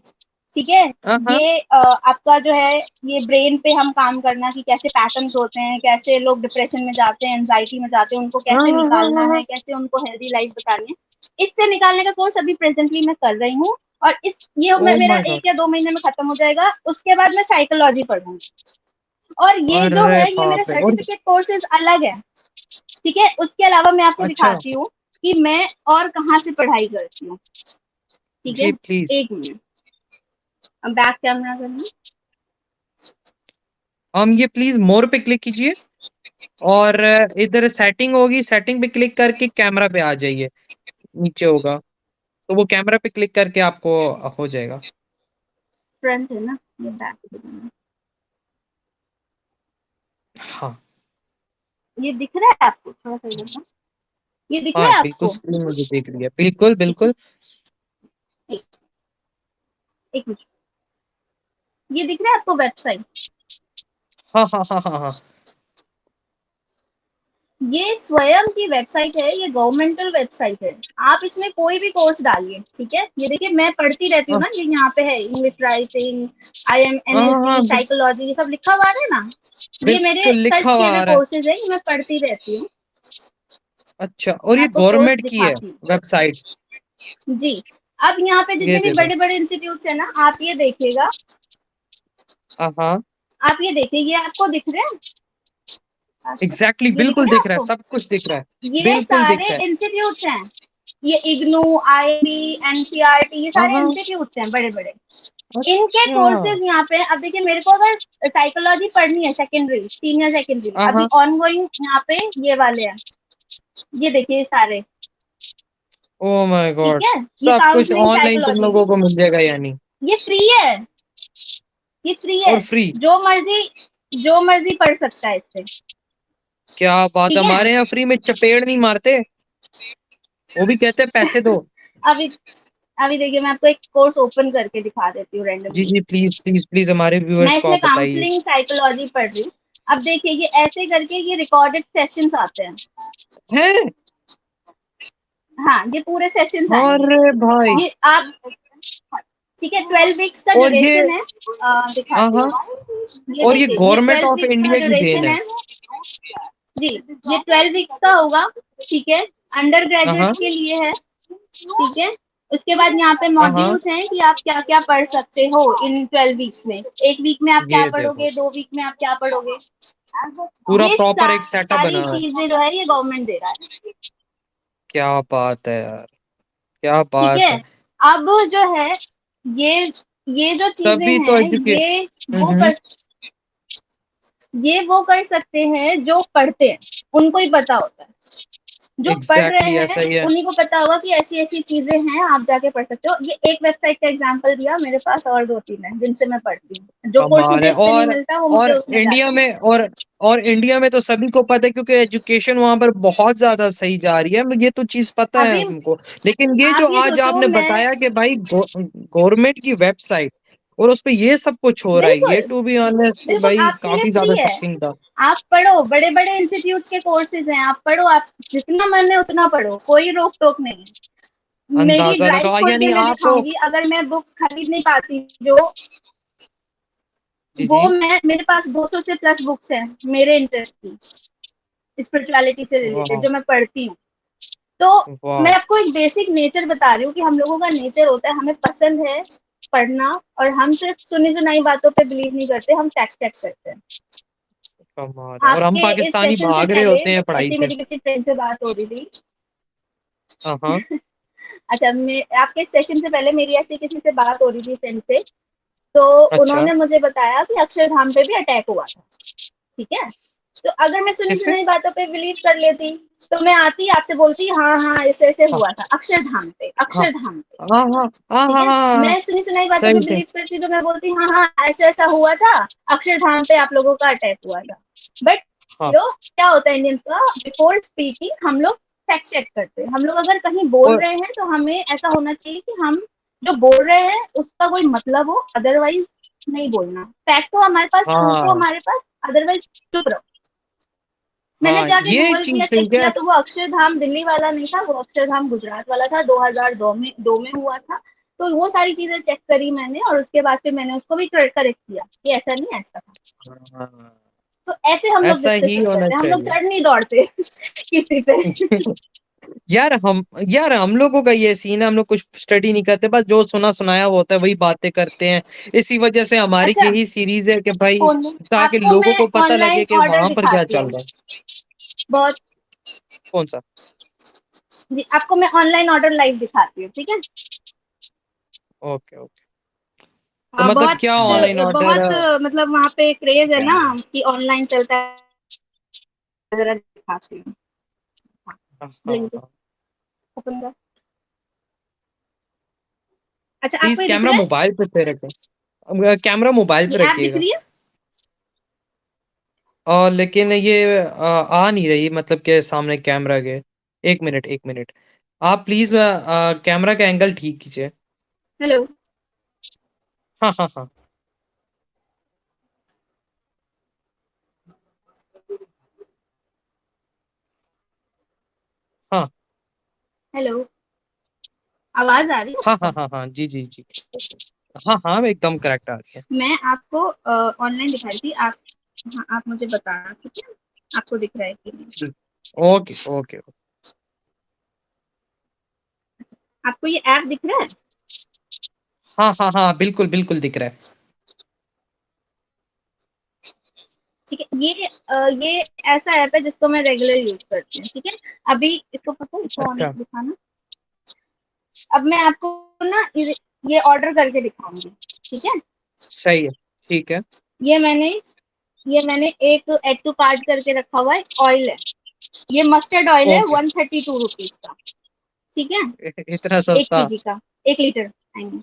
ठीक है। हाँ हाँ। ये आपका जो है, ये ब्रेन पे हम काम करना कि कैसे पैटर्न्स होते हैं, कैसे लोग डिप्रेशन में जाते हैं, एंजाइटी में जाते हैं, उनको हाँ कैसे हाँ हाँ निकालना हाँ हाँ। है, कैसे उनको हेल्दी लाइफ बतानी है, इससे निकालने का कोर्स अभी प्रेजेंटली मैं कर रही हूँ। और ओ मेरा माय गॉड। 1 या 2 महीने में खत्म हो जाएगा। उसके बाद मैं साइकोलॉजी पढ़ूंगी। और ये जो अरे है ये मेरे बाप रे। और सर्टिफिकेट कोर्सेज अलग है। ठीक है। उसके अलावा मैं आपको अच्छा। दिखाती हूँ कि मैं और कहाँ से पढ़ाई करती हूँ। ठीक है। जी प्लीज। 1 मिनट, अब बैक कैमरा करना। हम ये प्लीज मोर पे क्लिक कीजिए, और इधर सेटिंग होगी, सेटिंग पे क्लिक करके कैमरा पे आ जाइए, नीचे होगा, तो वो कैमरा पे क्लिक करके आपको हो जाएगा। फ्रंट है ना, ये बैक करना। हाँ ये दिख रहा है आपको? थोड़ा सा इधर, ये दिख रहा हाँ है बिल्कुल, आपको? स्क्रीन मुझे दिख रही है, बिल्कुल बिल्कुल। एक एक मिनट, ये दिख रहा है आपको वेबसाइट? हाँ हाँ हाँ हाँ हाँ। ये स्वयं की वेबसाइट है, ये गवर्नमेंटल वेबसाइट है। आप इसमें कोई भी कोर्स डालिए, ठीक है? ये देखिए, मैं पढ़ती रहती हूँ हाँ ना, ये यहाँ पे है इंग्लिश राइटिंग, IM हाँ NLP, हाँ, साइकोलॉजी, ये सब लिखा हुआ है ना। ये मेरे बिल्कुल लिखा सर्च हुआ किए हुए आ रहा है। कोर्सेज है, ये मैं पढ़ती रहती हूँ। अच्छा, और मैं ये आपको कोर्स गवर्नमेंट की है दिखाती हूँ वेबसाइट? जी। अब यहाँ पे ये जितने भी दे दो। बड़े बड़े इंस्टीट्यूट है ना, आप ये देखिएगा, हाँ हाँ, आप ये देखिए, ये आपको दिख रहे हैं? एग्जैक्टली, ये दिख बिल्कुल रहे हैं दिख रहा है, आपको? सब कुछ दिख रहा है। ये बिल्कुल सारे दिख रहा है। इंस्टीट्यूट्स हैं। ये इग्नू, IB, NCERT, ये हाँ सारे हाँ। इंस्टीट्यूट्स हैं बड़े बड़े। इनके अच्छा। कोर्सेज यहाँ पे, अब देखिए, मेरे को अगर साइकोलॉजी पढ़नी है सेकेंडरी, सीनियर सेकेंडरी, हाँ अभी हाँ। ऑनगोइंग यहाँ पे ये वाले हैं। ये देखिए सारे, ओ माय ठीक गॉड, है? ये सब कुछ काउंसलिंग ऑनलाइन तुम साइकोलॉजी, लोगों को मिल जाएगा यानी? ये फ्री है, ये फ्री है। और फ्री? जो मर्जी पढ़ सकता है इससे, क्या बात है, ठीक है? हमारे यहाँ फ्री में चपेड़ नहीं मारते, वो भी कहते हैं पैसे दो। अभी अभी देखिए, मैं आपको एक कोर्स ओपन करके दिखा देती हूँ जी रैंडमली। जी, प्लीज प्लीज प्लीज, हमारे व्यूअर्स मैं को इसमें आप बताइए। काउंसलिंग साइकोलॉजी पढ़ रही हूँ। अब देखिए, ये ऐसे करके ये रिकॉर्डेड सेशंस आते हैं। हैं? हाँ, ये पूरे सेशंस आएंगे। अरे भाई। ये आप, ठीक है, 12 वीक्स का और ये, ड्यूरेशन है। हाँ दिखाती हाँ, हूँ, ये और ये देखिए, ये गवर्नमेंट 12 ऑफ वीक्स का इंडिया की देन ड्यूरेशन है। है जी। ये 12 वीक्स का होगा, ठीक है? अंडर हाँ ग्रेजुएट हाँ के लिए है, ठीक है? उसके बाद यहाँ पे हाँ हाँ, मॉड्यूल्स हैं कि आप क्या क्या पढ़ सकते हो इन 12 वीक्स में। एक वीक में आप क्या ये देखो, पढ़ोगे, 2 वीक में आप क्या पढ़ोगे। पूरा ये प्रॉपर एक सेटअप सारी बना हुआ है। चीजें जो है, ये गवर्नमेंट दे रहा है, क्या बात है यार, क्या ठीक बात है? है। अब जो है, ये ये जो चीजें तभी तो हैं, एजुकेट। वो हम्म। कर ये वो कर सकते हैं जो पढ़ते हैं, उनको ही पता होता है। जो पढ़ रहे एग्जैक्टली हैं ऐसा ही है। उन्हीं को पता होगा कि ऐसी ऐसी चीजें हैं, आप जाके पढ़ सकते हो। ये एक वेबसाइट का एग्जांपल दिया, मेरे पास और 2-3 है जिनसे मैं पढ़ती हूँ। जो कोर्स कमाल मुझे है। इस पे नहीं मिलता, वो मुझे और उसमें इंडिया जाके में, मिलता और इंडिया में तो सभी को पता है, क्योंकि एजुकेशन वहां पर बहुत ज्यादा सही जा रही है, ये तो चीज पता है। है अभी हमको। लेकिन ये जो आप ये आज सोचो, आपने मैं बताया कि भाई गवर्नमेंट की वेबसाइट और उस पे ये सब कुछ हो रहा है, ये बिल्कुल टू बी ऑनेस्ट बिल्कुल भाई आपके लिए काफी ज्यादा फ्री है। शॉकिंग था। आप पढ़ो, बड़े बड़े इंस्टीट्यूट के कोर्सेज हैं, आप पढ़ो, आप जितना मन है उतना पढ़ो, कोई रोक टोक नहीं है। मेरी अंदाजा ड्राइव लगा खोल के यानी मैं आपको। दिखाऊंगी, अगर मैं बुक्स खरीद नहीं पाती जो, जी वो जी। मैं, मेरे पास 200 से प्लस बुक्स हैं मेरे इंटरेस्ट की, स्पिरिचुअलिटी से रिलेटेड, वाह जो मैं पढ़ती हूँ। तो मैं वाह। आपको एक बेसिक नेचर बता रही हूँ कि हम लोगों का नेचर होता है, हमें पसंद है पढ़ना, और हम सिर्फ सुनी सुनाई बातों पे बिलीव नहीं करते, हम फैक्ट चेक करते हैं। कमाल है, और हम आपके इस पाकिस्तानी सेशन से भाग रहे पहले होते हैं पढ़ाई ऐसी से। मेरी किसी फ्रेंड से बात हो रही थी। हाँ हाँ। अच्छा, मैं आपके सेशन से पहले मेरी ऐसी किसी से बात हो रही थी फ्रेंड से, तो अच्छा, उन्होंने मुझे बताया कि अक्षरधाम पे भी अटैक हुआ था, ठीक है? तो अगर मैं सुनी किस पे? सुनाई बातों पे बिलीव कर लेती, तो मैं आती आपसे बोलती हाँ हाँ ऐसे ऐसे हाँ हुआ था अक्षरधाम पे, हाँ अक्षरधाम पे, हाँ हाँ हाँ ठीक हाँ है? हाँ हाँ, मैं सुनी सुनाई बातों पे सही से। बिलीव करती, तो मैं बोलती हाँ हाँ ऐसा ऐसा हुआ था, अक्षरधाम पे आप लोगों का अटैक हुआ था। बट हाँ। जो क्या होता है इंडियंस का, बिफोर स्पीकिंग हम लोग फैक्ट चेक करते हैं। हम लोग अगर कहीं बोल और रहे हैं, तो हमें ऐसा होना चाहिए कि हम जो बोल रहे हैं उसका कोई मतलब हो, अदरवाइज नहीं बोलना। फैक्ट हो हमारे पास, प्रूफ हो हाँ हमारे पास, अदरवाइज चुप रहो। मैंने हाँ, जाके ये गूगल किया, चीज चेक सही है। किया, तो वो अक्षरधाम दिल्ली वाला नहीं था, वो अक्षरधाम गुजरात वाला था, 2002 में हुआ था। तो वो सारी चीजें चेक करी मैंने, और उसके बाद फिर मैंने उसको भी करेक्ट किया कि ऐसा नहीं, ऐसा था। हाँ, तो ऐसे हम लोग ऐसा ही डिस्कशन होना करते हैं, हम लोग चाहिए। चढ़ नहीं दौड़ते किसी पे। यार हम लोगों का ये सीन है, हम लोग कुछ स्टडी नहीं करते, बस जो सुना सुनाया होता है वही बातें करते हैं। इसी वजह से हमारी अच्छा, यही सीरीज है कि भाई, फोन में ताकि आपको लोगों मैं को पता ऑनलाइन लगे कि ऑर्डर वहां पर क्या दिखाती चल हूँ, रहा है। बहुत कौन सा? जी, आपको मैं ऑनलाइन ऑर्डर लाइव दिखाती हूँ, ठीक है? Okay okay. तो मतलब बहुत क्या ऑनलाइन ऑर्डर? बहुत मतलब वहाँ पे क्रेज है ना कि ऑनलाइन चलता है, जरा दिखाती हूँ। हाँ ब्लिंकिट हाँ, ओपन कर। अच्छा, प्लीज आपको ये दिख कैमरा रहा है? मोबाइल पे रखें, कैमरा मोबाइल ये पे ऐप दिख रखिएगा। रही है? और लेकिन ये आ नहीं रही मतलब के सामने कैमरा के। 1 मिनट, 1 मिनट। आप प्लीज़ कैमरा का एंगल ठीक कीजिए। हेलो। हाँ, हाँ, हाँ। हाँ। हेलो, आवाज आ रही है हाँ, हाँ, आपको? हाँ, हाँ। जी, जी, जी। हाँ, हाँ, एकदम करेक्ट आ रही है। मैं आपको ऑनलाइन दिखा रही थी। आप, हाँ, आप मुझे बताना, ठीक है? आपको दिख रहा है कि नहीं? जी। Okay, okay. आपको ये ऐप दिख रहा है? हाँ, हाँ, हाँ, बिल्कुल, बिल्कुल दिख रहा है। ठीक है, ये ऐसा ऐप है जिसको मैं रेगुलर यूज करती हूँ, ठीक है? अभी इसको पता है, इसको ऑन अच्छा, दिखाना। अब मैं आपको ना ये ऑर्डर करके दिखाऊंगी, ठीक है? सही है, ठीक है। ये मैंने ये मैंने एक एड टू कार्ट करके रखा हुआ है, ऑयल है। ये मस्टर्ड ऑयल है, ओके। 132 रुपीज का, ठीक है? इतना एक सस्ता? केजी का, 1 लीटर आएंगे।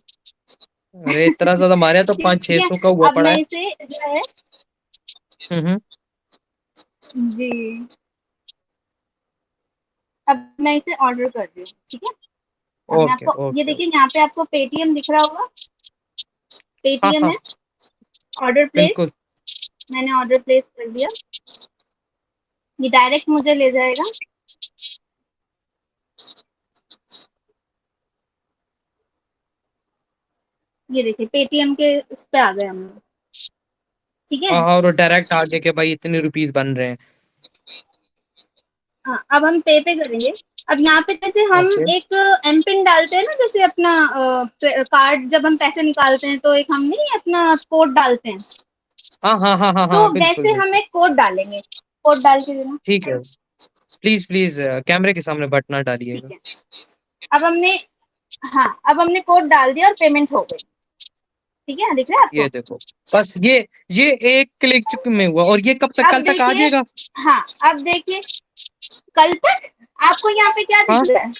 अरे इतना ज़्यादा! हमारे यहाँ तो ठीक है, 500-600 का हुआ अब पड़ा मैं है। इसे जो है, हुँ, हुँ। जी, अब मैं इसे ऑर्डर कर रही हूँ, ठीक है? अब मैं ओके, आपको ये ओके, देखिए, ओके। यहाँ पे आपको पेटीएम दिख रहा होगा। हाँ, पेटीएम हाँ, है, ऑर्डर बिल्कुल। प्लेस। मैंने ऑर्डर प्लेस कर दिया। ये डायरेक्ट मुझे ले जाएगा। ये देखिए, पेटीएम के उस पे आ गए हम लोग, ठीक है? हाँ, हाँ, और डायरेक्ट आगे के भाई इतने रुपीज़ बन रहे हैं। हाँ, अब हम पे पे करेंगे। अब यहाँ पे जैसे हम ओके। एक एम पिन डालते हैं ना, जैसे अपना कार्ड जब हम पैसे निकालते हैं तो एक हम नहीं अपना कोड डालते हैं, हाँ, हाँ, हाँ, हाँ, तो हाँ, बिल्कुल, वैसे हम बिल्कुल। एक कोड डालेंगे। कोड डाल के देना। ठीक है। प्लीज़, प्लीज़ कैमरे के सामने बट ना ठीक डालिएगा। है, अब हमने, हाँ, अब हमने कोड डाल दिया और पेमेंट हो गई। ठीक है, दिख रहा है ये आपको? देखो, बस ये एक क्लिक चुक में हुआ और ये अब कल तक आ देखिए, जाएगा? हाँ, अब देखिए, कल तक आपको यहाँ पे क्या दिख हाँ, रहा है?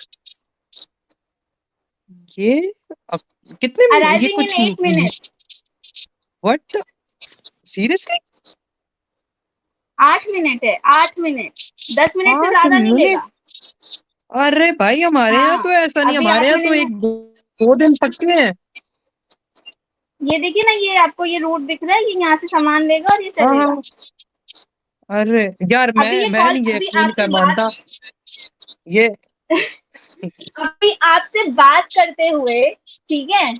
ये अ, कितने में ये अराइविंग इन कुछ 8 मिनट। व्हाट? सीरियसली? 8 मिनट है, 8 मिनट। 10 मिनट से 8 ज्यादा नहीं मिनट? लेगा। अरे भाई हमारे यहाँ हाँ, तो ऐसा नहीं, अभी हमारे आठ यहाँ तो मिनट में 1-2 दिन पक्के हैं। ये देखिए ना, ये आपको ये रूट दिख रहा है, ये यहाँ से सामान लेगा और ये हाँ, चलेगा। हाँ। अरे यार अभी ये मैं कॉल, नहीं अभी यकीन आपसे कर बात मानता ये। अभी आपसे बात करते हुए, ठीक है,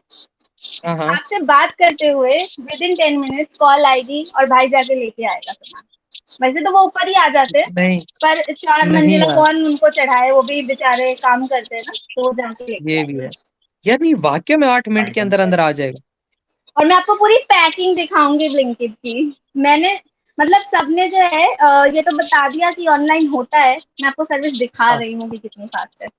हाँ, हाँ। आपसे बात करते हुए विद इन 10 मिनट्स कॉल आएगी और भाई जाके लेके आएगा सामान। वैसे तो वो ऊपर ही आ जाते हैं, नहीं, पर 4 मंजिला नहीं कौन उनको चढ़ाए, वो भी बेचारे काम करते हैं ना, तो वो जाके लेके ये भी आएंगे। है। यार नहीं वाक़ई में 8 मिनट के अंदर-अंदर आ जाएगा। और मैं आपको पूरी पैकिंग दिखाऊंगी ब्लिंकिट की। मैंने, मतलब सबने जो है ये तो बता दिया कि ऑनलाइन होता है, मैं आपको सर्विस दिखा हाँ। रही हूँ कि कितनी फास्ट है।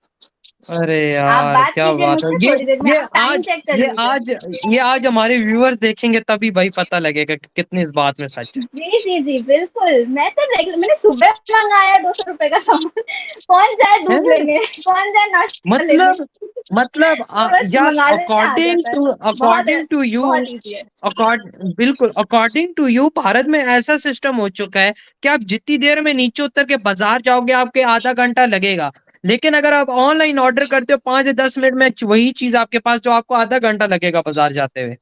अरे आप यार बात क्या कीजिए बात है! मुझसे ये थोड़ी देर में, ये आप टाइम आज चेक कर ये लीजिए। आज ये आज हमारे व्यूअर्स देखेंगे तभी भाई पता लगेगा कि कितनी इस बात में सच है। जी जी जी, बिल्कुल। मैं तो रेगुलर, मैंने सुबह मंगाया 200 रुपए का सामान। कौन जाए दूध हैं? लेने, कौन जाए नाश्ता लेने। मतलब मतलब तो बस यार मंगा लेते हैं, आ अकॉर्डिंग जाता है। टू बहुत अकॉर्डिंग टू यू बहुत ईजी है। बिल्कुल अकॉर्डिंग टू यू भारत में ऐसा सिस्टम हो चुका है कि आप जितनी देर में नीचे उतर के बाजार जाओगे आपके आधा घंटा लगेगा, लेकिन अगर आप ऑनलाइन ऑर्डर करते हो 5 से 10 मिनट में वही चीज आपके पास जो आपको आधा घंटा लगेगा बाजार जाते हुए।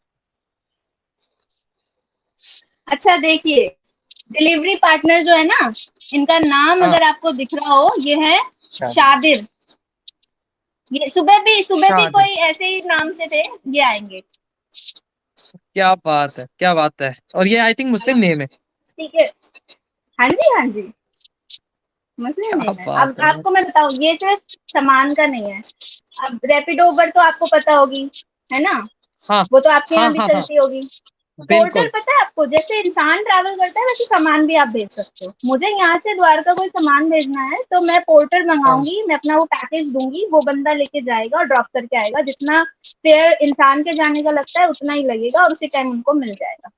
अच्छा देखिए, डिलीवरी पार्टनर जो है ना, इनका नाम हाँ। अगर आपको दिख रहा हो, ये है शादिर। ये सुबह भी शादी। कोई ऐसे ही नाम से थे, ये आएंगे। क्या बात है, क्या बात है! और ये आई थिंक मुस्लिम नेम है। ठीक है, हाँ जी, हाँ जी, मुस्लिम क्या नेम है। अब बात है यार! आपको मैं बताऊं, ये सिर्फ सामान का नहीं है। अब रैपिडो उबर तो आपको पता होगी, है ना? हाँ, वो तो आपके हाँ, यहाँ भी हाँ, हाँ, चलती होगी। पोर्टर बिल्कुल। पता है आपको, जैसे इंसान ट्रैवल करता है वैसे सामान भी आप भेज सकते हो। मुझे यहाँ से द्वारका कोई सामान भेजना है तो मैं पोर्टर हाँ, मंगाऊंगी, मैं अपना वो पैकेज दूंगी, वो बंदा लेके जाएगा और ड्रॉप करके आएगा। जितना फेयर इंसान के जाने का लगता है उतना ही लगेगा और उसी टाइम उनको मिल जाएगा।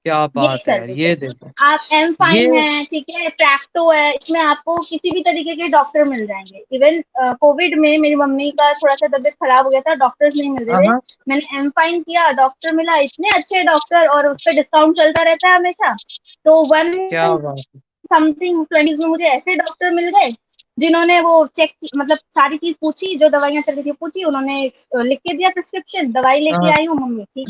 क्या यही बात है यार, सर्विस है। ये देखो आप एम ये फाइन है, ठीक है, प्रैक्टो है, इसमें आपको किसी भी तरीके के डॉक्टर मिल जाएंगे। इवन कोविड में मेरी मम्मी का थोड़ा सा तबीयत खराब हो गया था, डॉक्टर्स नहीं मिल रहे थे, हाँ, मैंने एम फाइन किया, डॉक्टर मिला, इतने अच्छे डॉक्टर, और उस पर डिस्काउंट चलता रहता है हमेशा। तो वन क्या बात है। समथिंग 20 में मुझे ऐसे डॉक्टर मिल गए जिन्होंने वो चेक, मतलब सारी चीज पूछी, जो दवाइयां चल रही थी पूछी, उन्होंने लिख के दिया प्रिस्क्रिप्शन, दवाई लेके हाँ, आई हूँ मम्मी, ठीक।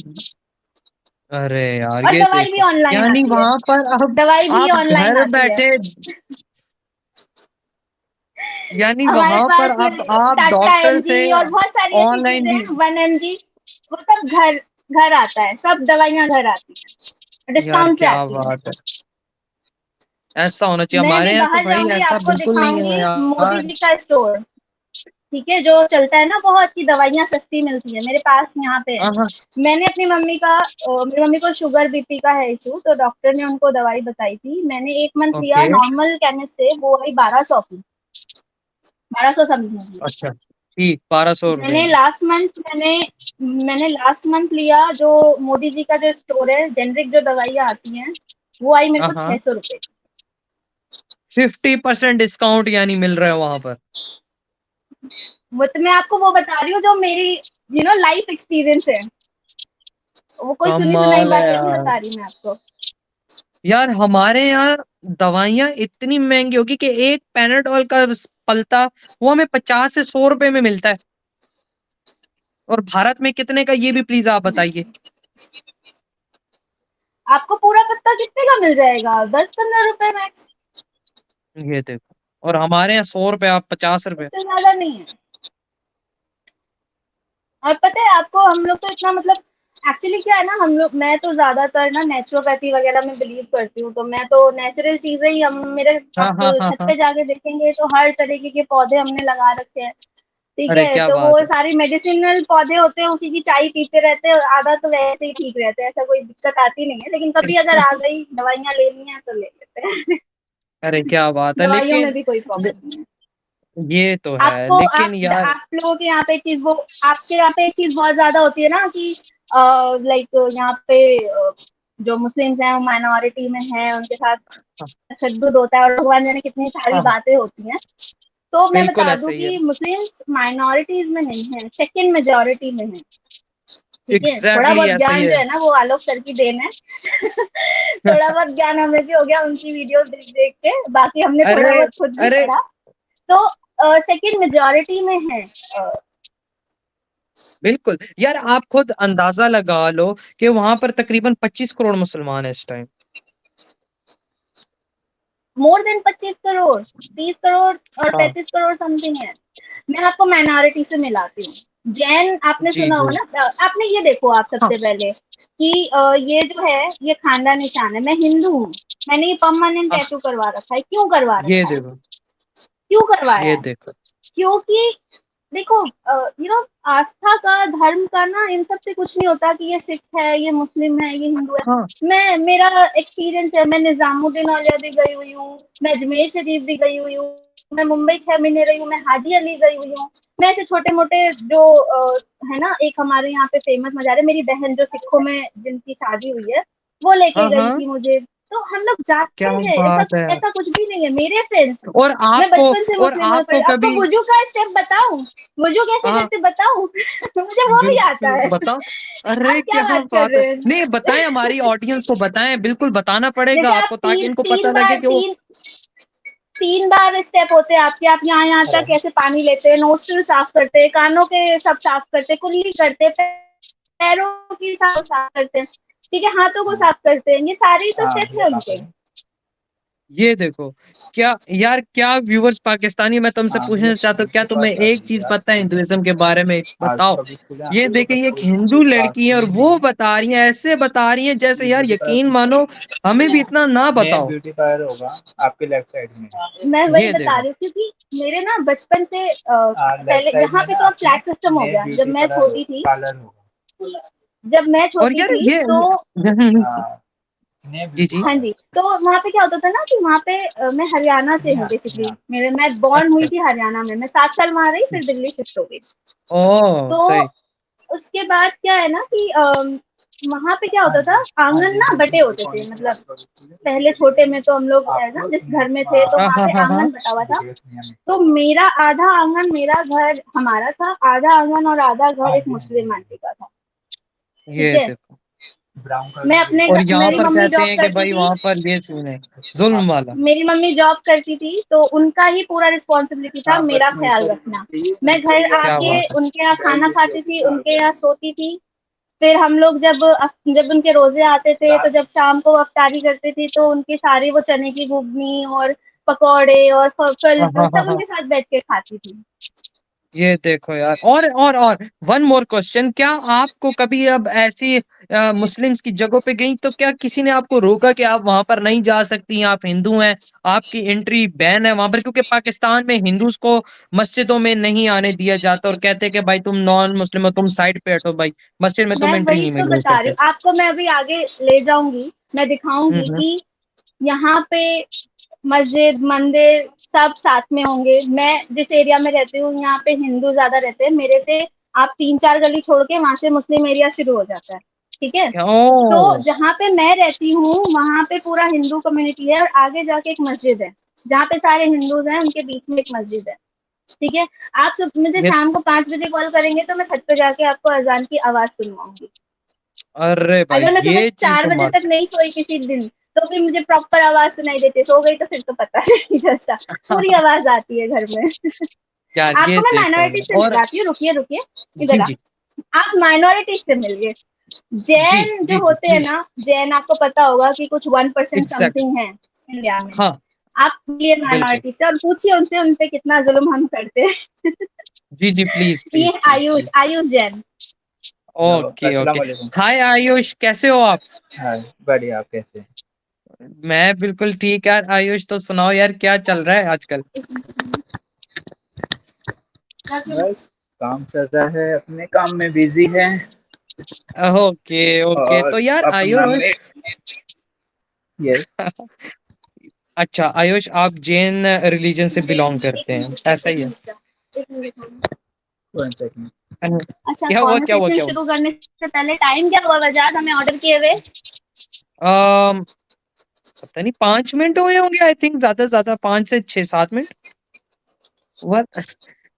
अरे यार और ये दवाई भी देखो, ऑनलाइन यानी आती है, वहां पर अब दवाई भी आप ऑनलाइन घर आती है। बैठे, यानी हमारे वहां पर पास अब आप टाटा डॉक्टर से एमजी और बहुत सारी ऐसी ऑनलाइन चीजें भी, हैं, 1 mg, वो सब घर घर आता है, सब दवाइयां घर आती है, यार डिस्काउंट पे क्या आती है। बात है, ऐसा होना चाहिए। मैं हमारे भी यहाँ तो बाहर भाई जाऊंगी ऐसा आपको बिल्कुल नहीं है दिखाऊंगी मोदी यार। जी का स्टोर, ठीक है, जो चलता है ना बहुत, की दवाइयां सस्ती मिलती है, मेरे पास यहाँ पे है। हाँ, हाँ, मैंने अपनी मम्मी का मेरी मम्मी को शुगर बीपी का है इशू, तो डॉक्टर ने उनको दवाई बताई थी, मैंने 1 मंथ लिया ओके, नॉर्मल केमिस्ट से, वो आई 1200 की, 1200 समथिंग। अच्छा ठीक, 1200 रुपये मैंने में। लास्ट मंथ मैंने लास्ट मंथ लिया, जो मोदी जी का जो स्टोर है, जेनरिक जो दवाइयाँ आती हैं, वो आई मेरे हाँ, को हाँ, 600 रुपए। 50% डिस्काउंट यानी मिल रहा है वहां पर। वो तो मैं आपको वो बता रही हूँ जो मेरी लाइफ एक्सपीरियंस है, वो कोई सुनी सुनाई कमाल है बात नहीं यार। बता रही मैं आपको। यार हमारे यहाँ दवाइयाँ इतनी महंगी होगी कि एक पैनाडोल का पलता वो हमें 50 से 100 रुपए में मिलता है, और भारत में कितने का, ये भी प्लीज आप बताइए। आपको पूरा पत्ता कितने का मिल जाएगा, 10-15 रुपए मैक्स, ये देखो, और हमारे यहाँ 100 रुपए, आप 50 रुपए। इससे ज्यादा नहीं है। और पता है आपको, हम लोग तो इतना मतलब, एक्चुअली क्या है ना, हम लोग, मैं तो ज्यादातर ना नेचुरोपैथी वगैरह में बिलीव करती हूँ, तो मैं तो नेचुरल चीजें ही, हम मेरे हाँ, आप हाँ, हाँ, छत हाँ। पे जाके देखेंगे तो हर तरीके के पौधे हमने लगा रखे हैं, ठीक अरे है, क्या तो वो बात है। सारी मेडिसिनल पौधे होते हैं, उसी की चाय पीते रहते हैं, और आधा तो वैसे ही ठीक रहते हैं, ऐसा कोई दिक्कत आती नहीं है, लेकिन कभी अगर आ गई दवाइयाँ लेनी है तो ले लेते हैं। अरे क्या बात है, दवाइयों में लेकिन भी कोई प्रॉब्लम नहीं है। ये तो है, आपको लेकिन यार, आप लोगों के यहाँ पे एक चीज, वो आपके यहाँ पे एक चीज बहुत ज्यादा होती है ना कि लाइक यहाँ पे जो मुस्लिम्स हैं वो माइनॉरिटी में है, उनके साथ हाँ, तशद्दुद होता है, और भगवान जाने कितनी सारी हाँ, हाँ, बातें होती हैं। तो मैं बिल्कुल बता ऐसा दूं ही है। कि मुस्लिम्स माइनॉरिटीज में नहीं है, सेकंड मेजोरिटी में है, ठीक है, थोड़ा एग्जैक्टली बहुत ऐसा ही ज्ञान जो है। है ना वो आलोक सर की देन है। थोड़ा बहुत ज्ञान हमें भी हो गया उनकी वीडियोस देख देख के, बाकी हमने थोड़ा अरे, बहुत खुद भी अरे, पढ़ा। तो सेकंड मेजोरिटी में है। बिल्कुल यार, आप खुद अंदाजा लगा लो कि वहां पर तकरीबन 25 करोड़ मुसलमान है इस time. More than 25 crore, 30 crore और हाँ, 35 करोड़ समथिंग है। मैं आपको माइनॉरिटी से मिलाती हूँ। जैन आपने जी, सुना जी, होगा ना, आपने ये देखो, आप हाँ, सबसे पहले कि ये जो है ये खानदान निशान है, मैं हिंदू हूँ, मैंने ये परमानेंट हाँ, टैटू करवा रखा है, क्यों करवा ये रखा है, देखो, क्यों करवाया ये है, देखो, क्योंकि देखो, आस्था का, धर्म का ना, इन सब से कुछ नहीं होता कि ये सिख है, ये मुस्लिम है, ये हिंदू है। हाँ, मेरा एक्सपीरियंस है, मैं निजामुद्दीन औलिया भी गई हुई हूँ, मैं अजमेर शरीफ भी गई हुई हूँ, मैं मुंबई 6 महीने रही हूँ, मैं हाजी अली गई हुई हूँ। मैं ऐसे छोटे मोटे जो है ना, एक हमारे यहाँ पे फेमस मज़ार है, मेरी बहन जो सिखों में जिनकी शादी हुई है, वो लेके हाँ, गई हाँ, थी मुझे। तो हम लोग जाते क्या हैं, ऐसा बात है। ऐसा कुछ भी नहीं है, मेरे फ्रेंड्स, और मैं आपको बचपन से और मुस्लिम में आपको पढ़ी, आपको कभी, वुजू का स्टेप बताऊं, वुजू कैसे हाँ, करते बताऊं? मुझे वो भी आता है। बताओ। आप अरे क्या क्या बात कर बात है, रहे हैं? नहीं बताएं, हमारी ऑडियंस को बताएं, बिल्कुल बताना पड़ेगा जैसे आप आपको, ताकि तीन इनको तीन पता लगे बार कि वो, तीन 3 बार स्टेप होते हैं आपके, आप यहाँ यहाँ तक कैसे पानी लेते हैं, नोस्ट्रिल साफ करते हैं, कानों के सब साफ करते हैं, कुल्ली करते हैं, पैरों की साफ करते हैं, ठीक है, हाथों को साफ करते हैं, ये सारे ही तो स्टेप है उनके। ये देखो, क्या यार, क्या व्यूवर्स पाकिस्तानी, मैं तुमसे पूछना चाहता हूँ, क्या तुम्हें एक चीज पता है हिंदुइज्म के बारे में, बताओ। ये देखिए, ये एक हिंदू लड़की है और वो बता रही है, ऐसे बता रही है जैसे यार यकीन मानो हमें भी इतना ना बताओ। ब्यूटी पार्लर होगा आपके लेफ्ट साइड में। मैं वही ये बता देखो, रही हूँ, क्योंकि मेरे ना बचपन से लेफ्ट पहले साइड यहाँ में पे ना तो अब आपने फ्लैट सिस्टम हो नए गया, ब्यूटी पार्लर होगा। जब मैं और छोटी यार थी ये, तो, हाँ, नए जी, ब्यूटी जी, हाँ जी, तो वहाँ पे क्या होता था ना कि वहाँ पे मैं हरियाणा से हूँ बेसिकली, मैं बॉर्न हुई अच्छा, थी हरियाणा में, मैं 7 साल वहाँ रही, फिर दिल्ली शिफ्ट हो गई। ओ तो सही, उसके बाद क्या है ना कि वहाँ पे क्या होता था, आंगन ना बटे होते थे, मतलब पहले छोटे में तो हम लोग है ना जिस घर में थे तो हाँ वहाँ हाँ पे हाँ हाँ आंगन बटा हुआ था। तो मेरा आधा आंगन मेरा घर हमारा था, आधा आंगन और आधा घर एक मुस्लिम आंटी का था। ठीक ये है, देखो। मैं अपने और यहाँ मेरी पर मम्मी कहते जॉब हैं कि करती भाई थी। वहां पर ये सीन है, जुल्म वाला। मेरी मम्मी जॉब करती थी तो उनका ही पूरा रिस्पॉन्सिबिलिटी था मेरा ख्याल रखना। मैं घर क्या आके बात है। उनके यहाँ खाना खाती थी, उनके यहाँ सोती थी। फिर हम लोग जब उनके रोजे आते थे तो जब शाम को वो अफ्तारी करती थी तो उनकी सारी वो चने की घुगनी और पकौड़े और फल हाँ हाँ फ्रूट हाँ सब हाँ। उनके साथ बैठ के खाती थी। ये देखो यार, और वन मोर क्वेश्चन, क्या आपको कभी अब ऐसी मुस्लिम्स की जगहों पे गई तो क्या किसी ने आपको रोका कि आप वहां पर नहीं जा सकती, आप हिंदू हैं, आपकी एंट्री बैन है वहां पर? क्योंकि पाकिस्तान में हिंदूज को मस्जिदों में नहीं आने दिया जाता और कहते हैं कि भाई तुम नॉन मुस्लिम हो, तुम साइड पे हटो भाई, मस्जिद में तुम मैं एंट्री वही नहीं तो मिल बता रही सकते। हूँ आपको, मैं अभी आगे ले जाऊंगी, मैं दिखाऊंगी हम्म। कि यहाँ पे मस्जिद मंदिर सब साथ में होंगे। मैं जिस एरिया में रहती हूँ यहाँ पे हिंदू ज्यादा रहते हैं, मेरे से आप 3-4 गली छोड़ के वहां से मुस्लिम एरिया शुरू हो जाता है। ठीक है, तो ओ। जहाँ पे मैं रहती हूँ वहां पे पूरा हिंदू कम्युनिटी है और आगे जाके एक मस्जिद है जहाँ पे सारे हिंदूज हैं, उनके बीच में एक मस्जिद है। ठीक है, आप सब मुझे ये, शाम को 5 बजे कॉल करेंगे तो मैं छत पे जाके आपको अजान की आवाज सुनवाऊंगी। अरे भाई अगर मैं सुबह ये चीज चार तो बजे मार। तक नहीं सोई किसी दिन तो भी मुझे प्रॉपर आवाज सुनाई देती है, सो गई तो फिर तो पता नहीं चलता, पूरी आवाज आती है घर में। यार ये आपको मैं देखो माइनॉरिटी यार। से और मिलाती हूँ, रुकिए रुकिए, जी इधर जी आप माइनॉरिटी से मिलिए। जी जैन जो जी जी होते हैं प्लीज। ना, जैन आपको पता होगा कि कुछ 1% एग्जैक्ट। समथिंग है इंडिया में। हाँ आप मिलिए बिल्कुल। माइनॉरिटी से और पूछिए उनसे उन पे कितना जुल्म हम करते हैं। जी जी प्लीज ये please please Ayush please. Ayush Jain. Okay अस्सलाम ओके। वालेकुम। हाय आयुष, कैसे हो आप? हाँ, बढ़िया, आप कैसे हैं? मैं बिल्कुल ठीक यार। आयुष तो सुनाओ यार, क्या चल रहा है आजकल? बस काम चल रहा है, अपने काम में बिजी है। ओके ओके, और तो यार अपना आयुष में ये अच्छा आयुष, आप जैन रिलीजन से बिलोंग करते हैं, ऐसा ही है? One second. अच्छा, क्या हुआ क्या हुआ कॉन्वर्सेशन क्या शुरू करने से पहले टाइम क्या हुआ वजाद हमें ऑर्डर किए हुए? हुआ? पता नहीं 5 मिनट हुए होंगे, आई थिंक, ज्यादा से ज्यादा 5 से 6-7 मिनट। What?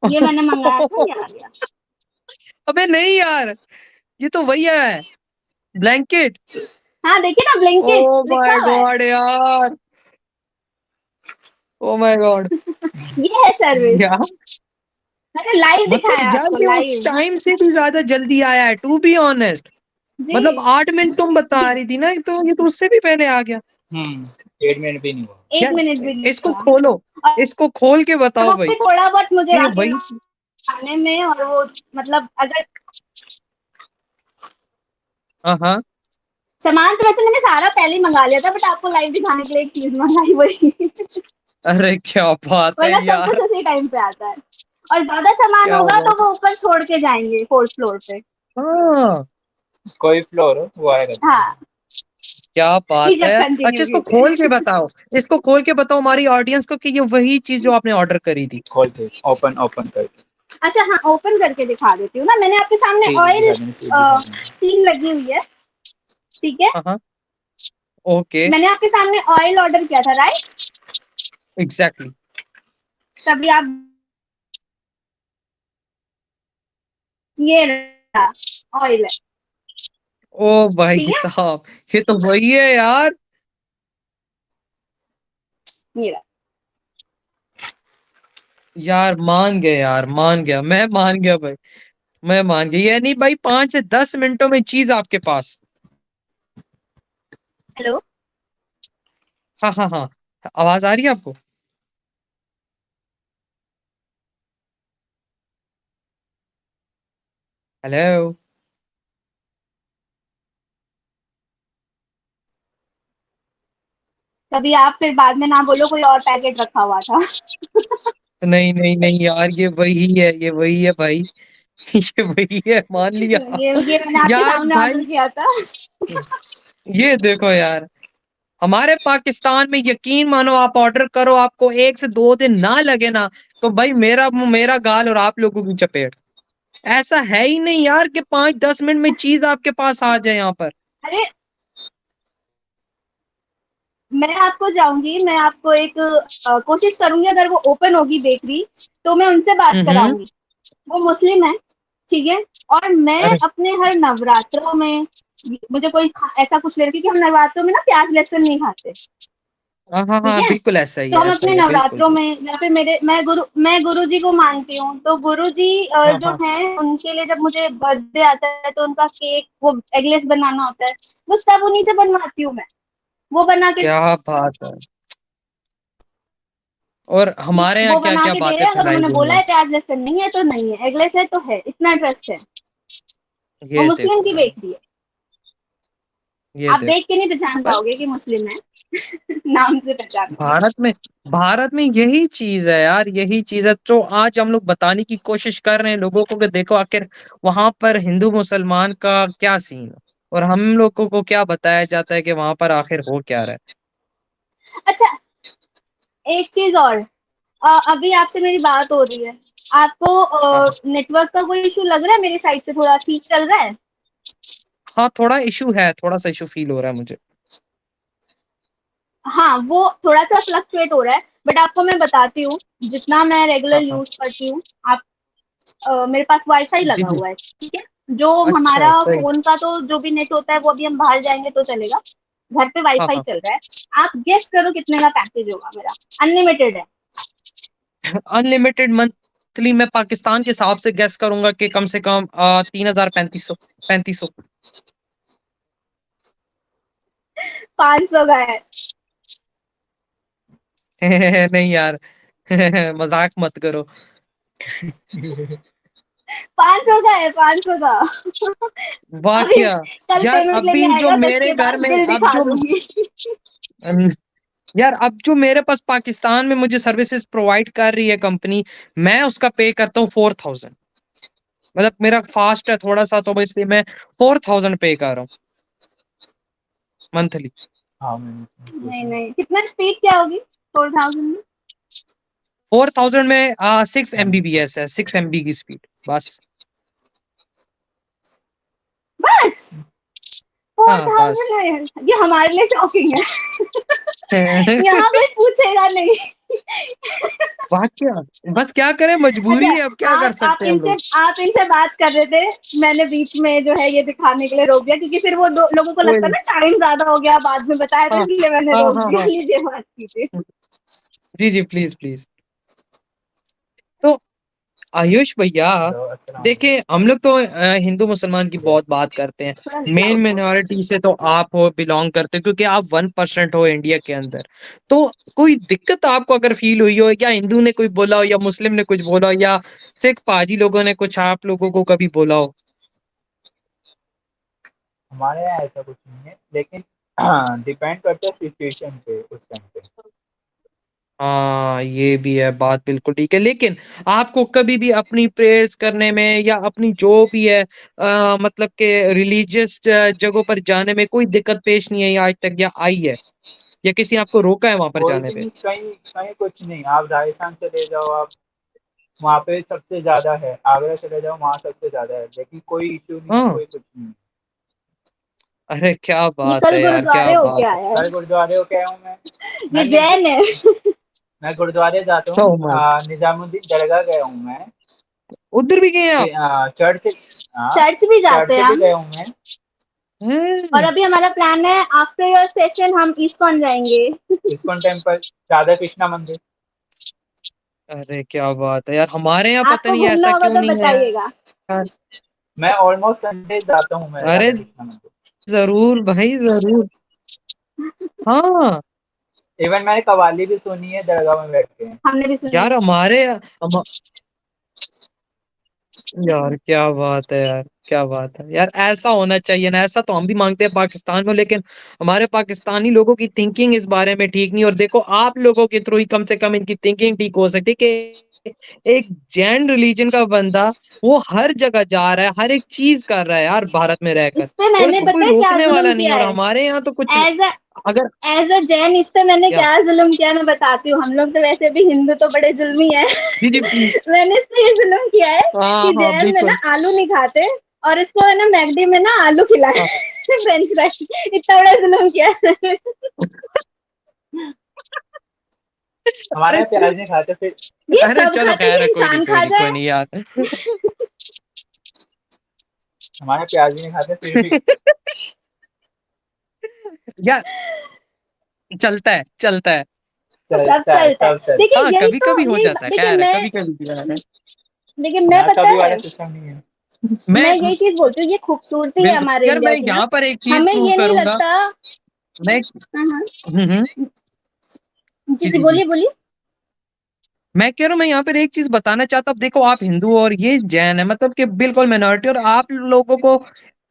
ये मैंने मंगाया था, ये आ गया। अबे नहीं यार, ये तो वही है, ब्लैंकेट। हाँ देखिए ना, ओ ब्लिंकिट लिखा माय हुआ है। गॉड यार, ओ माय गॉड। ये है सर्विस, यार मैंने लाइव मतलब दिखाया यार आपको, ये उस लाइव। टाइम से भी ज्यादा जल्दी आया है, टू बी ऑनेस्ट। जी मतलब 8 मिनट तुम बता रही थी ना, तो ये तो उससे भी पहले आ गया। 8 मिनट भी नहीं हुआ। एक यार मिनट भी नहीं इसको हुआ। खोलो, और इसको खोल के बताओ वो भाई भी थोड़ा बहुत मुझे कि ये आगे वही। खाने में, और वो मतलब अगर हाँ हाँ। सामान तो वैसे मैंने सारा पहले ही मंगा लिया था, बट आपको लाइव दिखाने के लिए एक चीज मंगाई वही। अरे क्या बात है वरना सब यार, कुछ उसी टाइम पे आता है। और ज्यादा सामान क्या होगा तो बात। वो ऊपर छोड़ के जाएंगे 4th फ्लोर पे। हाँ कोई फ्लोर हो वो आएगा। हाँ, क्या बात प्लीज अब है। अच्छा कंटिन्यू इसको खोल के कीजिए। बताओ, इसको खोल के बताओ हमारी ऑडियंस को कि ये वही चीज जो आपने ऑर्डर करी थी। खोल के ओपन ओपन करके अच्छा हाँ, ओपन करके दिखा देती हूँ ना, मैंने आपके सामने सील ऑयल दिखा देना, सील दिखा देना। सील लगी हुई है। ठीक है, हाँ हाँ। ओके। मैंने आपके सामने ऑयल ऑर्डर किया था, राइट? एग्जैक्टली। तभी आप ये ऑयल है। ओ भाई ठीक है, साहब, ये तो वही है यार। ये रहा। यार मान गए यार, मान गया, मैं मान गया भाई, मैं मान गया। ये नहीं भाई, 5 से 10 मिनटों में चीज आपके पास। हेलो, हाँ हाँ हाँ। आवाज आ रही है आपको? हेलो। तभी आप फिर बाद में ना बोलो कोई और पैकेट रखा हुआ था। नहीं नहीं नहीं यार, ये वही है, ये वही है भाई। ये वही है, मान लिया। ये मैंने आपके यार सामने ऑर्डर भाई किया था। ये देखो यार, हमारे पाकिस्तान में यकीन मानो, आप ऑर्डर करो, आपको 1 से 2 दिन ना लगे ना, तो भाई मेरा मेरा गाल और आप लोगों की चपेट। ऐसा है ही नहीं यार कि 5-10 मिनट में चीज आपके पास आ जाए यहाँ पर। अरे मैं आपको जाऊंगी, मैं आपको एक कोशिश करूंगी, अगर वो ओपन होगी बेकरी तो मैं उनसे बात हम्म। कराऊंगी। वो मुस्लिम है, ठीक है। और मैं अरे अपने हर नवरात्रों में, मुझे कोई ऐसा कुछ ले रही, क्योंकि हम नवरात्रों में ना प्याज लहसुन नहीं खाते, हाँ हाँ ठीक हाँ, है। बिल्कुल ऐसा ही तो है, हम ऐसा अपने ही है, बिल्कुल नवरात्रों में, बिल्कुल। या फिर मैं गुरु जी को मानती हूँ, तो गुरु जी हाँ जो हाँ। है उनके लिए जब मुझे बर्थडे आता है तो उनका केक वो एगलेस बनाना होता है, वो सब उन्हीं से बनवाती हूँ मैं, वो बना के, क्या बात है। और हमारे यहाँ वो क्या बना क्या के दे रहे बातें हैं। अगर फैलाई उन्होंने गई बोला हैं। है प्याज लहसुन नहीं है तो नहीं है, एगलेस है तो है, इतना ट्रस्ट है। वो ये मुस्लिम देखो की यार, बेकरी है, ये आप देखो। देख के नहीं पहचान पर पाओगे कि मुस्लिम है। नाम से पहचान पाओगे। भारत में भारत में यही चीज है यार, यही चीज है जो आज हम लोग बताने की कोशिश कर रहे हैं लोगों को कि देखो आखिर वहां पर हिंदू मुसलमान का क्या सीन है, और हम लोगों को क्या बताया जाता है कि वहां पर आखिर हो क्या रहा है। अच्छा, एक चीज और, अभी आपसे मेरी बात हो रही है, हाँ आपको हाँ। नेटवर्क का कोई इशू लग रहा है? मेरी साइड से थोड़ा ठीक चल रहा है? हाँ, थोड़ा इशू है, थोड़ा सा इशू फील हो रहा है मुझे। हाँ, वो थोड़ा सा फ्लक्चुएट हो रहा है, बट आपको मैं बताती हूँ, जितना मैं रेगुलर हाँ हाँ। यूज करती हूँ। आप मेरे पास वाईफाई जी लगा जी। हुआ है, ठीक है। जो अच्छा हमारा सही। फोन का तो जो भी नेट होता है वो अभी हम बाहर जाएंगे तो चलेगा, घर पे हाँ वाईफाई हाँ। चल रहा है। आप गेस करो कितने का पैकेज होगा मेरा? अनलिमिटेड है। अनलिमिटेड मंथली मैं पाकिस्तान के हिसाब से गेस करूंगा कि कम से कम 3,000, 3,500। 500 का है। नहीं यार, मजाक मत करो। 500 का है, 500 का। वाह अभी क्या। कल यार पेमेंट अभी लेने जो आएगा, तो मेरे उसके घर बाद में बिल अब दिखा जो दूंगी। अम, यार अब जो मेरे पास पाकिस्तान में मुझे सर्विसेज प्रोवाइड कर रही है कंपनी, मैं उसका पे करता हूँ 4,000। मतलब मेरा फास्ट है थोड़ा सा, तो इसलिए मैं 4,000 पे कर रहा हूँ मंथली। हाँ मैंने सुना नहीं था। नहीं, कितना स्पीड क्या होगी 4000 में? 4,000 में 6 MB। MBPS है, 6 MB की स्पीड बस। बस फोर हाँ थाउजेंड बस। में? ये हमारे लिए शॉकिंग है। यहाँ कोई पूछेगा नहीं। वाह क्या। बस क्या करें, मजबूरी अच्छा, है, अब क्या कर सकते हैं हम लोग। आप इनसे बात कर रहे थे, मैंने बीच में जो है ये दिखाने के लिए रोक दिया, क्योंकि फिर वो दो लोगों को कोई लगता है नहीं। ना टाइम ज्यादा हो गया, बाद में बताया, तो हाँ इसलिए मैंने हाँ रोक हाँ दिया। हाँ। लीजिए, बात कीजिए। जी जी, प्लीज प्लीज। तो आयुष भैया, हेलो, अस्सलाम वालेकुम। देखिए हम लोग तो हिंदू मुसलमान की बहुत बात करते हैं। थोड़ा मेन लाउड बोलो। मिनोरिटी से तो आप हो, बिलोंग करते हो, क्योंकि आप 1% हो इंडिया के अंदर। तो कोई दिक्कत आपको अगर फील हुई हो, या हिंदू ने कोई बोला हो, या मुस्लिम ने कुछ बोला हो, या सिख पाजी लोगों ने कुछ आप लोगों को कभी बोला हो? हमारे यहाँ ऐसा कुछ नहीं है, लेकिन डिपेंड करता है सिचुएशन पे उस टाइम पे। हाँ ये भी है, बात बिल्कुल ठीक है। लेकिन आपको कभी भी अपनी प्रेयर्स करने में, या अपनी जो भी है मतलब के रिलीजियस जगहों पर जाने में कोई दिक्कत पेश नहीं आई आज तक, या आई है, या किसी ने आपको रोका है वहां पर कोई जाने भी पे? नहीं, कहीं कहीं कुछ नहीं। आप राजस्थान चले जाओ, आप वहाँ पे सबसे ज्यादा है। आगरा चले जाओ, वहाँ सबसे ज्यादा है, लेकिन कोई इशू नहीं है, हाँ। कोई कुछ नहीं। अरे क्या ये बात कल है यार, क्या गुरुद्वारे होके बात है। आया है। कल गुरुद्वारे हो गया हूँ मैं। ये मैंने जैन है। मैं गुरुद्वारे जाता हूँ। Oh my- निजामुद्दीन दरगाह गया हूँ मैं। उधर भी गए हैं आप? चर्च, हाँ, चर्च भी जाते चर्च हैं भी हम। गया हूँ मैं। और हैं? अभी हमारा प्लान है, आफ्टर योर सेशन हम इस्कॉन जाएंगे। इस्कॉन टेम्पल, राधा कृष्णा मंदिर। अरे क्या बात है यार, हमारे यहाँ पता आपको नहीं घूमना ऐसा होगा क्यों तो नहीं है बताइएगा। यार। मैं ऑलमोस्ट संडे जाता हूँ मैं अरे राधा कृष्णा मंदिर। जरूर भाई, जरूर। हाँ इवन मैंने कव्वाली भी सुनी है दरगाह में बैठ के। हमने भी सुनी यार, है। यार क्या बात है यार, क्या बात है यार, ऐसा होना चाहिए ना। ऐसा तो हम भी मांगते हैं पाकिस्तान में, लेकिन हमारे पाकिस्तानी लोगों की थिंकिंग इस बारे में ठीक नहीं। और देखो आप लोगों के थ्रू ही कम से कम इनकी थिंकिंग ठीक हो सकती है कि एक जैन रिलीजन का बंदा वो हर जगह जा रहा है, हर एक चीज कर रहा है यार भारत में रहकर, इस पे और मैंने इसको कोई पता है क्या रोकने जुल्म वाला नहीं है। किया और है? हमारे यहाँ तो कुछ एज अ अगर एज अ जैन इस पे मैंने क्या क्या जुल्म किया मैं बताती हूँ। हम लोग तो वैसे भी हिंदू तो बड़े जुल्मी है। जी जी प्लीज। मैंने इस पे ये जुल्म किया है हाँ कि हाँ जैन में ना बिल्कुल। आलू नहीं खाते और इसको है ना मैगडी में ना आलू खिलाए हाँ। French fries. इतना बड़ा जुल्म किया है। हमारे अरे यहाँ प्याज नहीं खाते फिर। ये अरे सब चलो खाते खैर कि है, इंसान कोई खा नहीं कोई जाए। नहीं यार। हमारे यहाँ प्याज भी नहीं खाते फिर भी। यार चलता है चलता है। सब चलता है चलता है। सब चलता देखिए हाँ यही कभी तो कभी हो यही जाता है, देखिए खैर है, मैं कभी कभी किया है। देखिए है। मैं यहाँ पता कभी है वाला सिस्टम नहीं है। मैं मैं यही चीज बोलती हूँ, ये खूबसूरती है बिल्कुल हमारे यार, इंडिया मैं की ना। यहाँ पर एक चीज हमें प्रूव ये नहीं करूंगा। लगता। मैं हाँ। हम्म, जी जी जी जी जी। बोलिए बोलिए। मैं कह रहा हूँ, मैं यहाँ पर एक चीज बताना चाहता हूँ। अब देखो, आप हिंदू और ये जैन है, मतलब कि बिल्कुल मिनॉरिटी, और आप लोगों को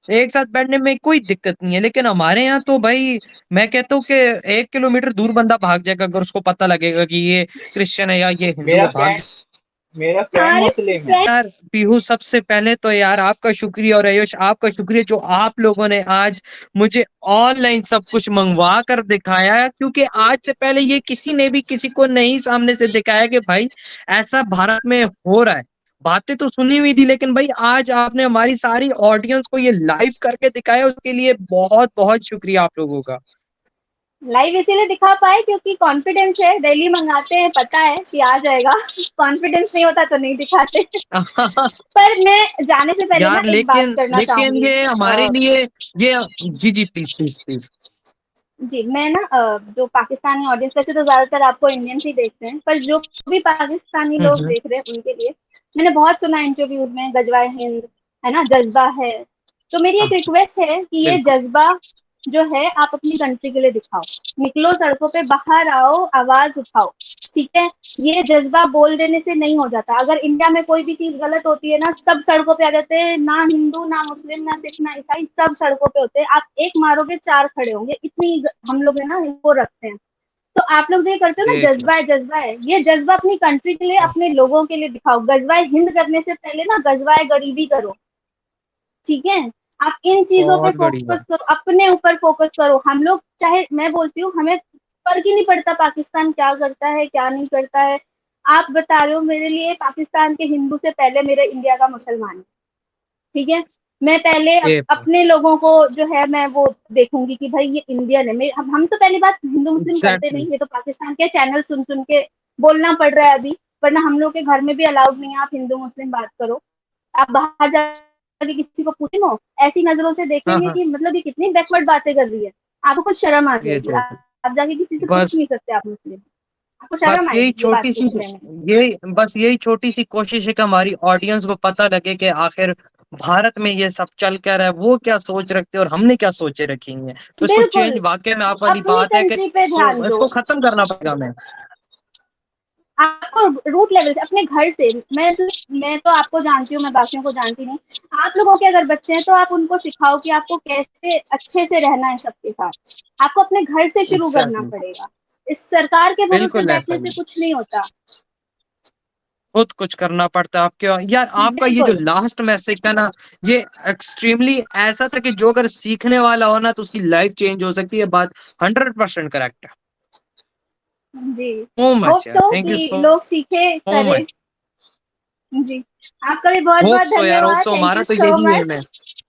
एक साथ बैठने में कोई दिक्कत नहीं है। लेकिन हमारे यहाँ तो भाई, मैं कहता हूँ कि 1 किलोमीटर दूर बंदा भाग जाएगा अगर उसको पता लगेगा कि ये क्रिश्चियन है या ये हिंदू मेरा है, भाग। फ्रेंड मेरा फ्रेंड अरे मुस्लिम है। फ्रेंड यार पीहू, सबसे पहले तो यार आपका शुक्रिया, और आयुष आपका शुक्रिया जो आप लोगों ने आज मुझे ऑनलाइन सब कुछ मंगवा कर दिखाया, क्योंकि आज से पहले ये किसी ने भी किसी को नहीं सामने से दिखाया कि भाई ऐसा भारत में हो रहा है। बातें तो सुनी हुई थी, लेकिन भाई आज आपने हमारी सारी ऑडियंस को ये लाइव करके दिखाया, उसके लिए बहुत बहुत शुक्रिया आप लोगों का। लाइव इसीलिए दिखा पाए क्योंकि कॉन्फिडेंस है, डेली मंगाते हैं, पता है कि आ जाएगा। कॉन्फिडेंस नहीं होता तो नहीं दिखाते। पर मैं जाने से पहले ना यार एक बात लेकिन करना लेकिन चाहूंगी। ये हमारे लिए ये जी जी प्लीज प्लीज प्लीज। जी मैं ना जो पाकिस्तानी ऑडियंस, वैसे तो ज्यादातर आपको इंडियंस ही देखते हैं, पर जो भी पाकिस्तानी लोग हम्म। देख रहे हैं उनके लिए मैंने बहुत सुना इंटरव्यूज में, गजवाए हिंद है ना, जज्बा है। तो मेरी हाँ एक रिक्वेस्ट है कि ये बिल्कुल। जज्बा जो है आप अपनी कंट्री के लिए दिखाओ। निकलो सड़कों पे, बाहर आओ, आवाज उठाओ। ठीक है। ये जज्बा बोल देने से नहीं हो जाता। अगर इंडिया में कोई भी चीज गलत होती है ना, सब सड़कों पे आ जाते हैं, ना हिंदू ना मुस्लिम ना सिख ना ईसाई, सब सड़कों पे होते हैं। आप एक मारोगे चार खड़े होंगे, इतनी हम लोग है ना वो रखते हैं। तो आप लोग जो ये करते हो ना, देख लो। जज्बा है, ये जज्बा अपनी कंट्री के लिए, हाँ, अपने लोगों के लिए दिखाओ। गजवाए हिंद करने से पहले ना गजवाए गरीबी करो। ठीक है। आप इन चीजों पे बहुत बढ़िया। फोकस करो, अपने ऊपर फोकस करो। हम लोग चाहे, मैं बोलती हूँ, हमें फर्क ही नहीं पड़ता पाकिस्तान क्या करता है क्या नहीं करता है। आप बता रहे हो, मेरे लिए पाकिस्तान के हिंदू से पहले मेरे इंडिया का मुसलमान है। ठीक है। मैं पहले ये अपने लोगों को जो है मैं वो देखूंगी कि भाई ये इंडियन है। हम तो पहली बात हिंदू मुस्लिम करते एग्जैक्टली। नहीं, ये तो पाकिस्तान के चैनल सुन सुन के बोलना पड़ रहा है अभी। वरना हम लोग के घर में भी अलाउड नहीं है आप हिंदू मुस्लिम बात करो। आप बाहर जाके किसी को पूछे ना, ऐसी नजरों से हाँ देखेंगे हाँ, कि मतलब ये कितनी बैकवर्ड बातें कर रही है। आपको कुछ शर्म आ ये जाएगी। तो आप जाके किसी से पूछ बस नहीं सकते आप मुस्लिम, आपको बस शर्म यही आएगी ये बात छोटी सी पूछने में। यही छोटी सी कोशिश है कि हमारी ऑडियंस को पता लगे कि आखिर भारत में ये सब चल कर है, वो क्या सोच रखते हैं और हमने क्या सोचे रखी है। तो इसको बिल्कुल। चेंज, वाकई में आप वाली अपनी बात है कि कंट्री पे ध्यान दो। इसको खत्म करना पड़ेगा हमें। आपको रूट लेवल से, अपने घर से। मैं तो आपको जानती हूँ, मैं बाकियों को जानती नहीं। आप लोगों के अगर बच्चे हैं तो आप उनको सिखाओ कि आपको कैसे अच्छे से रहना है सबके साथ। आपको अपने घर से शुरू करना एग्जैक्टली। पड़ेगा। इस सरकार के भरोसे बिल्कुल ऐसा बैठने ही से है। कुछ नहीं होता। खुद कुछ करना पड़ता है आपके। यार आपका ये जो बिल्कुल लास्ट मैसेज था ना, ये एक्सट्रीमली ऐसा था कि जो अगर सीखने वाला हो ना तो उसकी लाइफ चेंज हो सकती है। बात 100% करेक्ट है। जी। सो होप मच यार, सो थैंक यू कि सो लोग सीखे सो करें। मच। जी। आपका भी बहुत होप बहुत सो यार, होप धन्यवाद। सो, थैंक हमारा यू तो सो यही एम है। मच।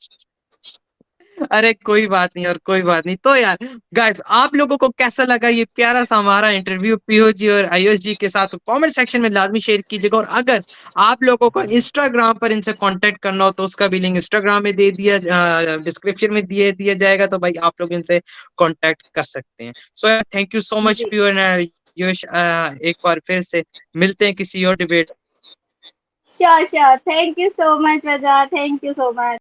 अरे कोई बात नहीं, और कोई बात नहीं। तो यार गाइस, आप लोगों को कैसा लगा ये प्यारा सा हमारा इंटरव्यू पीओ जी और आयुष जी के साथ, कमेंट सेक्शन में लाजमी शेयर कीजिएगा। और अगर आप लोगों को इंस्टाग्राम पर इनसे कांटेक्ट करना हो तो उसका भी लिंक इंस्टाग्राम में दे दिया, डिस्क्रिप्शन में दिया जाएगा, तो भाई आप लोग इनसे कांटेक्ट कर सकते हैं। So thank you so much जी। पीओ एंड आयुष। एक बार फिर से मिलते हैं किसी और debate. Sure sure. Thank you so much वजह, थैंक यू सो मच।